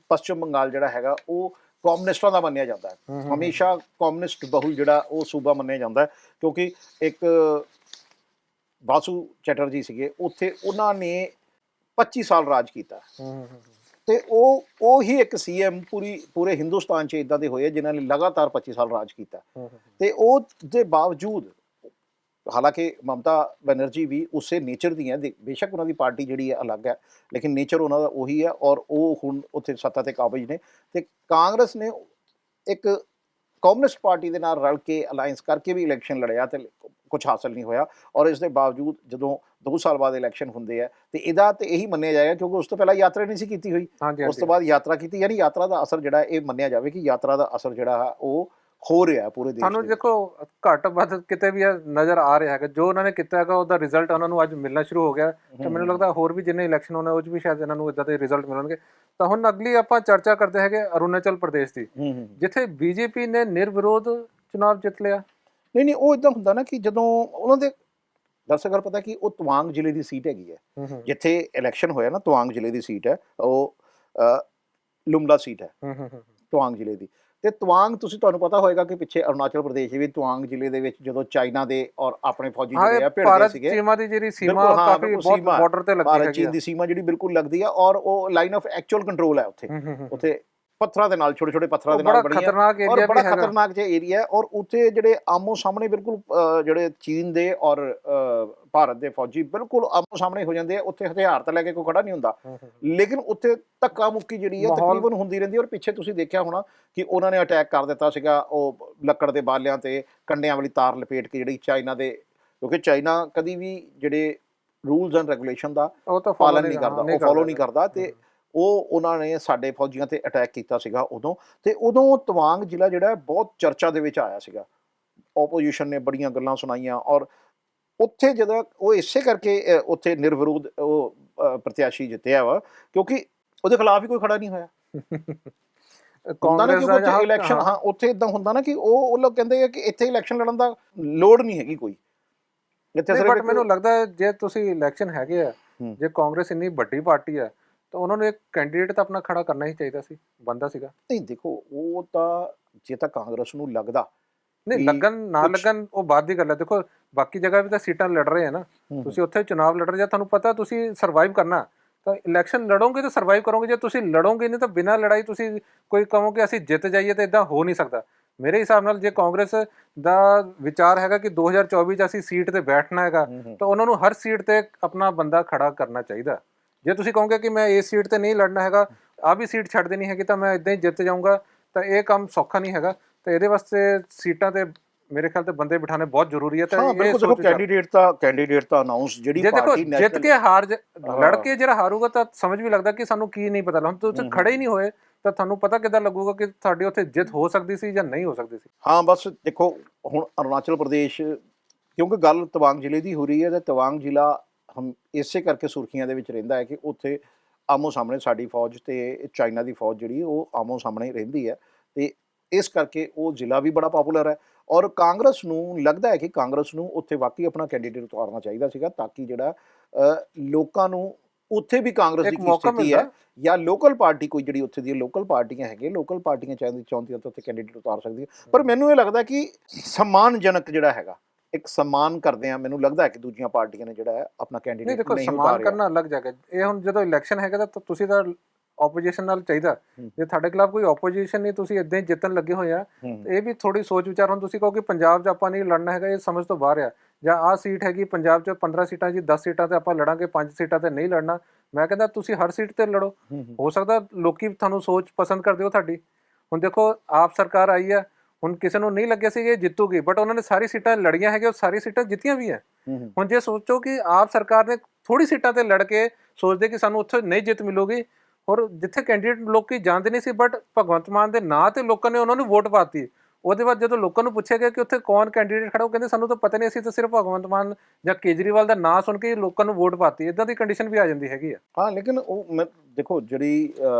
ਪੱਛਮ ਬੰਗਾਲ ਜਿਹੜਾ ਹੈਗਾ ਉਹ ਕਮਿਊਨਿਸਟਾਂ ਦਾ ਮੰਨਿਆ ਜਾਂਦਾ ਹੈ, ਹਮੇਸ਼ਾ ਕਮਿਊਨਿਸਟ ਬਹੁਲ ਜਿਹੜਾ ਉਹ ਸੂਬਾ ਮੰਨਿਆ ਜਾਂਦਾ ਹੈ। ਕਿਉਂਕਿ ਇੱਕ ਬਾਸੂ ਚੈਟਰਜੀ ਸੀਗੇ ਉੱਥੇ, ਉਹਨਾਂ ਨੇ 25 ਸਾਲ ਰਾਜ ਕੀਤਾ ਤੇ ਉਹ ਹੀ ਇੱਕ ਸੀਐਮ ਪੂਰੇ ਹਿੰਦੁਸਤਾਨ 'ਚ ਇਦਾਂ ਦੇ ਹੋਏ ਜਿਨ੍ਹਾਂ ਨੇ ਲਗਾਤਾਰ 25 ਸਾਲ ਰਾਜ ਕੀਤਾ। ਤੇ ਉਹ ਦੇ ਬਾਵਜੂਦ ਹਾਲਾਂਕਿ ਮਮਤਾ ਬੈਨਰਜੀ ਵੀ ਉਸੇ ਨੇਚਰ ਦੀ ਹੈ, ਬੇਸ਼ੱਕ ਉਹਨਾਂ ਦੀ ਪਾਰਟੀ ਜਿਹੜੀ ਹੈ ਅਲੱਗ ਹੈ ਲੇਕਿਨ ਨੇਚਰ ਉਹਨਾਂ ਦਾ ਉਹੀ ਹੈ, ਔਰ ਉਹ ਹੁਣ ਉੱਥੇ ਸੱਤਾ ਤੇ ਕਾਬਜ਼ ਨੇ। ਤੇ ਕਾਂਗਰਸ ਨੇ ਇੱਕ ਕਮਿਊਨਿਸਟ ਪਾਰਟੀ ਦੇ ਨਾਲ ਰਲ ਕੇ ਅਲਾਇੰਸ ਕਰਕੇ ਵੀ ਇਲੈਕਸ਼ਨ ਲੜਿਆ ਤੇ ਕੁਝ ਹਾਸਲ ਨਹੀਂ ਹੋਇਆ। ਔਰ ਇਸ ਦੇ ਬਾਵਜੂਦ ਜਦੋਂ 2 ਸਾਲ ਬਾਅਦ ਇਲੈਕਸ਼ਨ ਹੁੰਦੇ ਆ ਤੇ ਇਹਦਾ ਤੇ ਇਹੀ ਮੰਨਿਆ ਜਾਏਗਾ, ਕਿਉਂਕਿ ਉਸ ਤੋਂ ਪਹਿਲਾਂ ਯਾਤਰਾ ਨਹੀਂ ਸੀ ਕੀਤੀ ਹੋਈ, ਉਸ ਤੋਂ ਬਾਅਦ ਯਾਤਰਾ ਕੀਤੀ, ਯਾਨੀ ਯਾਤਰਾ ਦਾ ਅਸਰ ਜਿਹੜਾ ਇਹ ਮੰਨਿਆ ਜਾਵੇ ਕਿ ਯਾਤਰਾ ਦਾ ਅਸਰ ਜਿਹੜਾ ਹੈ ਉਹ ਹੋ ਰਿਹਾ ਪੂਰੇ ਦੇਸ਼। ਸਾਨੂੰ ਦੇਖੋ ਘੱਟ ਵੱਧ ਕਿਤੇ ਵੀ ਨਜ਼ਰ ਆ ਰਿਹਾ ਹੈਗਾ, ਜੋ ਉਹਨਾਂ ਨੇ ਕੀਤਾ ਹੈਗਾ ਉਹਦਾ ਰਿਜ਼ਲਟ ਉਹਨਾਂ ਨੂੰ ਅੱਜ ਮਿਲਣਾ ਸ਼ੁਰੂ ਹੋ ਗਿਆ। ਤੇ ਮੈਨੂੰ ਲੱਗਦਾ ਹੋਰ ਵੀ ਜਿੰਨੇ ਇਲੈਕਸ਼ਨ ਹੋਣੇ ਉਹ 'ਚ ਵੀ ਸ਼ਾਇਦ ਇਹਨਾਂ ਨੂੰ ਇਦਾਂ ਦੇ ਰਿਜ਼ਲਟ ਮਿਲਣਗੇ। ਤਾਂ ਹੁਣ ਅਗਲੀ ਆਪਾਂ ਚਰਚਾ ਕਰਦੇ ਹੈਗੇ ਅਰੁਣਾਚਲ ਪ੍ਰਦੇਸ਼ ਦੀ, ਜਿੱਥੇ ਬੀਜੇਪੀ ਨੇ ਨਿਰਵਿਰੋਧ ਚੁਣਾਵ ਜਿੱਤ ਲਿਆ। ਨਹੀਂ ਉਹ ਇਦਾਂ ਹੁੰਦਾ ਨਾ ਕਿ ਜਦੋਂ ਉਹਨਾਂ ਦੇ ਦਰਸ਼ਕਾਂ ਪਤਾ ਕਿ ਉਹ ਤਵਾਂਗ ਜ਼ਿਲ੍ਹੇ ਦੀ ਸੀਟ ਹੈਗੀ ਹੈ, ਜਿੱਥੇ ਇਲੈਕਸ਼ਨ ਹੋਇਆ ਨਾ, ਤਵਾਂਗ ਜ਼ਿਲ੍ਹੇ ਦੀ ਸੀਟ ਹੈ ਉਹ, ਲੁਮਲਾ ਸੀਟ ਹੈ ਤਵਾਂਗ ਜ਼ਿਲ੍ਹੇ ਦੀ। ਤੇ ਤਵਾਂਗ ਤੁਹਾਨੂੰ ਪਤਾ ਹੋਏਗਾ ਕਿ ਪਿੱਛੇ ਅਰੁਣਾਚਲ ਪ੍ਰਦੇਸ਼ ਵੀ ਤਵਾਂਗ ਜ਼ਿਲ੍ਹੇ ਦੇ ਵਿੱਚ ਜਦੋਂ ਚਾਈਨਾ ਦੇ ਔਰ ਆਪਣੇ ਫੌਜੀ ਜਿਹੜੇ ਆ ਭਿੜਦੇ ਸੀਗੇ, ਚੀਮਾ ਦੀ ਜਿਹੜੀ ਸੀਮਾ ਕਾਫੀ ਬਹੁਤ ਬਾਰਡਰ ਤੇ ਲੱਗਦੀ ਹੈ, ਭਾਰਤ ਚੀਨ ਦੀ ਸੀਮਾ ਜਿਹੜੀ ਬਿਲਕੁਲ ਲੱਗਦੀ ਆ, ਔਰ ਉਹ ਲਾਈਨ ਆਫ ਐਕਚੁਅਲ ਕੰਟਰੋਲ ਹੈ ਉੱਥੇ ਪੱਥਰਾਂ ਦੇ ਨਾਲ, ਛੋਟੇ ਛੋਟੇ ਪੱਥਰਾਂ ਦੇ ਬੜਾ ਨਾਲ ਬਣੀ ਹੈ ਖਤਰਨਾਕ ਔਰ ਏਰੀਆ ਬੜਾ ਵੀ ਹੈਗਾ। ਖਤਰਨਾਕ ਜਿਹਾ ਏਰੀਆ ਹੈ। ਔਰ ਉੱਥੇ ਜਿਹੜੇ ਆਮੋ ਸਾਹਮਣੇ ਬਿਲਕੁਲ ਜਿਹੜੇ ਚੀਨ ਦੇ ਔਰ ਭਾਰਤ ਦੇ ਫੌਜੀ ਬਿਲਕੁਲ ਆਮੋ ਸਾਹਮਣੇ ਹੋ ਜਾਂਦੇ ਆ। ਉੱਥੇ ਹਥਿਆਰ ਤਾਂ ਲੈ ਕੇ ਕੋਈ ਖੜਾ ਨਹੀਂ ਹੁੰਦਾ, ਲੇਕਿਨ ਉੱਥੇ ਧੱਕਾ ਮੁੱਕੀ ਜਿਹੜੀ ਹੈ ਮਾਹੌਲ ਤਕਰੀਬਨ ਹੁੰਦੀ ਰਹਿੰਦੀ ਹੈ। ਔਰ ਪਿੱਛੇ ਤੁਸੀਂ ਦੇਖਿਆ ਹੋਣਾ ਕਿ ਉਹਨਾਂ ਨੇ ਅਟੈਕ ਕਰ ਦਿੱਤਾ ਸੀਗਾ ਉਹ ਲੱਕੜ ਦੇ ਬਾਲਿਆਂ ਤੇ ਕੰਡਿਆਂ ਵਾਲੀ ਤਾਰ ਲਪੇਟ ਕੇ, ਜਿਹੜੀ ਚਾਈਨਾ ਦੇ, ਕਿਉਂਕਿ ਚਾਈਨਾ ਕਦੀ ਵੀ ਜਿਹੜੇ ਰੂਲਸ ਐਂਡ ਰੈਗੂਲੇਸ਼ਨ ਦਾ ਉਹ ਤਾਂ ਪਾਲਣ ਨਹੀਂ ਕਰਦਾ, ਉਹ ਫੋਲੋ ਨਹੀਂ ਕਰਦਾ, ਤੇ ਉਹ ਉਹਨਾਂ ਨੇ ਸਾਡੇ ਫੌਜੀਆਂ ਤੇ ਅਟੈਕ ਕੀਤਾ ਸੀਗਾ ਉਦੋਂ। ਤੇ ਉਦੋਂ ਤਵਾਂਗ ਜ਼ਿਲ੍ਹਾ ਜਿਹੜਾ ਬਹੁਤ ਚਰਚਾ ਦੇ ਵਿੱਚ ਆਇਆ ਸੀਗਾ, ਓਪੋਜੀਸ਼ਨ ਨੇ ਬੜੀਆਂ ਗੱਲਾਂ ਸੁਣਾਈਆਂ। ਔਰ ਉੱਥੇ ਜਦੋਂ ਉਹ ਇਸੇ ਕਰਕੇ ਉੱਥੇ ਨਿਰਵਿਰੋਧ ਉਹ ਪ੍ਰਤਿਆਸ਼ੀ ਜਿੱਤਿਆ ਵਾ, ਕਿਉਂਕਿ ਉਹਦੇ ਖਿਲਾਫ ਹੀ ਕੋਈ ਖੜਾ ਨਹੀਂ ਹੋਇਆ। ਹੁੰਦਾ ਨਾ ਕਿ ਉੱਥੇ ਇਲੈਕਸ਼ਨ, ਹਾਂ ਉੱਥੇ ਇਦਾਂ ਹੁੰਦਾ ਨਾ ਕਿ ਉਹ ਲੋਕ ਕਹਿੰਦੇ ਆ ਕਿ ਇੱਥੇ ਇਲੈਕਸ਼ਨ ਲੜਨ ਦਾ ਲੋੜ ਨਹੀਂ ਹੈਗੀ ਕੋਈ ਇੱਥੇ ਸਿਰਫ। ਬਟ ਮੈਨੂੰ ਲੱਗਦਾ ਜੇ ਤੁਸੀਂ ਇਲੈਕਸ਼ਨ ਹੈਗੇ ਆ, ਜੇ ਕਾਂਗਰਸ ਇੰਨੀ ਵੱਡੀ ਪਾਰਟੀ ਹੈ ਤਾਂ ਉਹਨਾਂ ਨੂੰ ਇੱਕ ਕੈਂਡੀਡੇਟ ਤਾਂ ਆਪਣਾ ਖੜਾ ਕਰਨਾ ਹੀ ਚਾਹੀਦਾ ਸੀ, ਬੰਦਾ ਸੀਗਾ। ਨਹੀਂ ਦੇਖੋ, ਉਹ ਤਾਂ ਜੇ ਤਾਂ ਕਾਂਗਰਸ ਨੂੰ ਲੱਗਦਾ, ਨਹੀਂ ਲੱਗਣ ਨਾ ਲੱਗਣ ਉਹ ਬਾਅਦ ਦੀ ਗੱਲ ਹੈ। ਦੇਖੋ ਬਾਕੀ ਜਗ੍ਹਾ ਵੀ ਤਾਂ ਸੀਟਾਂ ਲੜ ਰਹੇ ਆ ਨਾ, ਤੁਸੀਂ ਉੱਥੇ ਚੁਣਾਵ ਲੜ ਰਹੇ ਜਾਂ ਤੁਹਾਨੂੰ ਪਤਾ ਤੁਸੀਂ ਸਰਵਾਈਵ ਕਰਨਾ ਤਾਂ ਇਲੈਕਸ਼ਨ ਲੜੋਗੇ ਤਾਂ ਸਰਵਾਈਵ ਕਰੋਗੇ। ਜੇ ਤੁਸੀਂ ਲੜੋਗੇ ਨਹੀਂ ਤਾਂ ਬਿਨਾਂ ਲੜਾਈ ਤੁਸੀਂ ਕੋਈ ਕਹੋ ਕਿ ਅਸੀਂ ਜਿੱਤ ਜਾਈਏ ਤਾਂ ਇਦਾਂ ਹੋ ਨਹੀਂ ਸਕਦਾ। ਮੇਰੇ ਹਿਸਾਬ ਨਾਲ ਜੇ ਕਾਂਗਰਸ ਦਾ ਵਿਚਾਰ ਹੈਗਾ ਕਿ 2024 'ਚ ਅਸੀਂ ਸੀਟ ਤੇ ਬੈਠਣਾ ਹੈਗਾ ਤਾਂ ਉਹਨਾਂ ਨੂੰ ਹਰ ਸੀਟ ਤੇ ਆਪਣਾ ਬੰਦਾ ਖੜਾ ਕਰਨਾ ਚਾਹੀਦਾ। ਜੇ ਤੁਸੀਂ ਕਹੋਗੇ ਕਿ ਮੈਂ ਇਸ ਸੀਟ ਤੇ ਨਹੀਂ ਲੜਨਾ ਹੈਗਾ, ਆਹ ਵੀ ਸੀਟ ਛੱਡ ਦੇਣੀ ਹੈਗੀ ਤਾਂ ਮੈਂ ਇਦਾਂ ਹੀ ਜਿੱਤ ਜਾਊਂਗਾ, ਤਾਂ ਇਹ ਕੰਮ ਸੌਖਾ ਨਹੀਂ ਹੈਗਾ। ਤਾਂ ਇਹਦੇ ਵਾਸਤੇ ਸੀਟਾਂ ਤੇ ਮੇਰੇ ਖਿਆਲ ਤੇ ਬੰਦੇ ਬਿਠਾਣੇ ਬਹੁਤ ਜ਼ਰੂਰੀ ਹੈ। ਤਾਂ ਹਾਂ ਬਿਲਕੁਲ, ਦੇਖੋ ਕੈਂਡੀਡੇਟ ਤਾਂ ਅਨਾਉਂਸ ਜਿਹੜੀ ਪਾਰਟੀ ਜਿੱਤ ਕੇ ਲੜ ਕੇ ਜਿਹੜਾ ਹਾਰੂਗਾ ਤਾਂ ਸਮਝ ਵੀ ਲੱਗਦਾ ਕਿ ਸਾਨੂੰ ਕੀ ਨਹੀਂ ਪਤਾ। ਹੁਣ ਤੁਸੀਂ ਖੜੇ ਹੀ ਨਹੀਂ ਹੋਏ ਤਾਂ ਤੁਹਾਨੂੰ ਪਤਾ ਕਿੱਦਾਂ ਲੱਗੂਗਾ ਕਿ ਤੁਹਾਡੀ ਉੱਥੇ ਜਿੱਤ ਹੋ ਸਕਦੀ ਸੀ ਜਾਂ ਨਹੀਂ ਹੋ ਸਕਦੀ ਸੀ। ਹਾਂ ਬਸ ਦੇਖੋ ਹੁਣ ਅਰੁਣਾਚਲ ਪ੍ਰਦੇਸ਼, ਕਿਉਂਕਿ ਗੱਲ ਤਵਾਂਗ ਜ਼ਿਲ੍ਹੇ ਦੀ ਹੋ ਰਹੀ ਹੈ, ਤੇ ਤਵਾਂਗ ਜ਼ਿਲ੍ਹਾ ਇਸੇ ਕਰਕੇ ਸੁਰਖੀਆਂ ਦੇ ਵਿੱਚ ਰਹਿੰਦਾ ਹੈ ਕਿ ਉੱਥੇ ਆਮੋ ਸਾਹਮਣੇ ਸਾਡੀ ਫੌਜ ਤੇ ਚਾਈਨਾ ਦੀ ਫੌਜ ਜਿਹੜੀ ਉਹ ਆਮੋ ਸਾਹਮਣੇ ਰਹਿੰਦੀ ਹੈ, ਤੇ ਇਸ ਕਰਕੇ ਉਹ ਜ਼ਿਲ੍ਹਾ ਵੀ ਬੜਾ ਪਪੂਲਰ ਹੈ। ਔਰ ਕਾਂਗਰਸ ਨੂੰ ਲੱਗਦਾ ਹੈ ਕਿ ਕਾਂਗਰਸ ਨੂੰ ਉੱਥੇ ਵਾਕਈ ਆਪਣਾ ਕੈਂਡੀਡੇਟ ਉਤਾਰਨਾ ਚਾਹੀਦਾ ਸੀਗਾ, ਤਾਂ ਕਿ ਜਿਹੜਾ ਲੋਕਾਂ ਨੂੰ ਉੱਥੇ ਵੀ ਕਾਂਗਰਸ ਦੀ ਕੀ ਸਥਿਤੀ ਹੈ, ਜਾਂ ਲੋਕਲ ਪਾਰਟੀ ਕੋਈ ਜਿਹੜੀ ਉੱਥੇ ਦੀਆਂ ਲੋਕਲ ਪਾਰਟੀਆਂ ਹੈਗੀਆਂ, ਲੋਕਲ ਪਾਰਟੀਆਂ ਚਾਹੁੰਦੀਆਂ ਤਾਂ ਉੱਥੇ ਕੈਂਡੀਡੇਟ ਉਤਾਰ ਸਕਦੀਆਂ। ਪਰ ਮੈਨੂੰ ਇਹ ਲੱਗਦਾ ਕਿ ਸਨਮਾਨਜਨਕ ਜਿਹੜਾ ਹੈਗਾ, ਇੱਕ ਸਨਮਾਨ ਕਰਦੇ ਆ, ਮੈਨੂੰ ਲੱਗਦਾ ਹੈ ਕਿ ਦੂਜੀਆਂ ਪਾਰਟੀਆਂ ਨੇ ਜਿਹੜਾ ਹੈ ਆਪਣਾ ਕੈਂਡੀਡੇਟ ਨਹੀਂ ਉਤਾਰਿਆ। ਸਨਮਾਨ ਕਰਨਾ ਅਲੱਗ ਜਗ੍ਹਾ, ਇਹ ਹੁਣ ਜਦੋਂ ਇਲੈਕਸ਼ਨ ਹੈਗਾ ਤਾਂ ਤੁਸੀਂ ਤਾਂ ਆਪੋਜੀਸ਼ਨ ਨਾਲ ਚਾਹੀਦਾ। ਜੇ ਤੁਹਾਡੇ ਖਿਲਾਫ ਕੋਈ ਆਪੋਜੀਸ਼ਨ ਨਹੀਂ, ਤੁਸੀਂ ਇਦਾਂ ਹੀ ਜਿੱਤਣ ਲੱਗੇ ਹੋਏ ਆ, ਇਹ ਵੀ ਥੋੜੀ ਸੋਚ ਵਿਚਾਰ। ਹੁਣ ਤੁਸੀਂ ਕਹੋ ਕਿ ਪੰਜਾਬ 'ਚ ਆਪਾਂ ਨਹੀਂ ਲੜਨਾ ਹੈਗਾ, ਇਹ ਸਮਝ ਤੋਂ ਬਾਹਰ ਆ। ਜਾਂ ਆਹ ਸੀਟ ਹੈਗੀ ਪੰਜਾਬ 'ਚ 15 ਸੀਟਾਂ ਜੀ 10 ਸੀਟਾਂ ਤੇ ਆਪਾਂ ਲੜਾਂਗੇ, 5 ਸੀਟਾਂ ਤੇ ਨਹੀਂ ਲੜਨਾ। ਮੈਂ ਕਹਿੰਦਾ ਤੁਸੀਂ ਹਰ ਸੀਟ ਤੇ ਲੜੋ। ਹੋ ਸਕਦਾ ਲੋਕੀ ਤੁਹਾਨੂੰ ਸੋਚ ਪਸੰਦ ਕਰਦੇ ਹੋ ਤੁਹਾਡੀ। ਹੁਣ ਦੇਖੋ ਆਪ ਸਰਕਾਰ ਆਈ ਆ, ਹੁਣ ਕਿਸੇ ਨੂੰ ਨਹੀਂ ਲੱਗਿਆ ਸੀ ਇਹ ਜਿੱਤੂਗੀ, ਬਟ ਉਹਨਾਂ ਨੇ ਸਾਰੀ ਸੀਟਾਂ ਲੜੀਆਂ ਹੈਗੀਆਂ, ਉਹ ਸਾਰੀ ਸੀਟਾਂ ਜਿੱਤੀਆਂ ਵੀ ਹੈ। ਹੁਣ ਜੇ ਸੋਚੋ ਕਿ ਆਪ ਸਰਕਾਰ ਨੇ ਥੋੜੀ ਸੀਟਾਂ ਤੇ ਲੜ ਕੇ ਸੋਚਦੇ ਕਿ ਸਾਨੂੰ ਉੱਥੇ ਨਹੀਂ ਜਿੱਤ ਮਿਲੂਗੀ, ਔਰ ਜਿੱਥੇ ਕੈਂਡੀਡੇਟ ਲੋਕੀ ਜਾਣਦੇ ਨਹੀਂ ਸੀ, ਬਟ ਭਗਵੰਤ ਮਾਨ ਦੇ ਨਾਂ ਤੇ ਲੋਕਾਂ ਨੇ ਉਹਨਾਂ ਨੂੰ ਵੋਟ ਪਾਤੀ। ਉਹਦੇ ਬਾਅਦ ਜਦੋਂ ਲੋਕਾਂ ਨੂੰ ਪੁੱਛਿਆ ਗਿਆ ਕਿ ਉੱਥੇ ਕੌਣ ਕੈਂਡੀਡੇਟ ਖੜਾ, ਉਹ ਕਹਿੰਦੇ ਸਾਨੂੰ ਤਾਂ ਪਤਾ ਨਹੀਂ, ਅਸੀਂ ਤਾਂ ਸਿਰਫ ਭਗਵੰਤ ਮਾਨ ਜਾਂ ਕੇਜਰੀਵਾਲ ਦਾ ਨਾਂ ਸੁਣ ਕੇ ਲੋਕਾਂ ਨੂੰ ਵੋਟ ਪਾਤੀ। ਇਦਾਂ ਦੀ ਕੰਡੀਸ਼ਨ ਵੀ ਆ ਜਾਂਦੀ ਹੈਗੀ ਆ। ਹਾਂ ਲੇਕਿਨ ਉਹ ਦੇਖੋ ਜਿਹੜੀ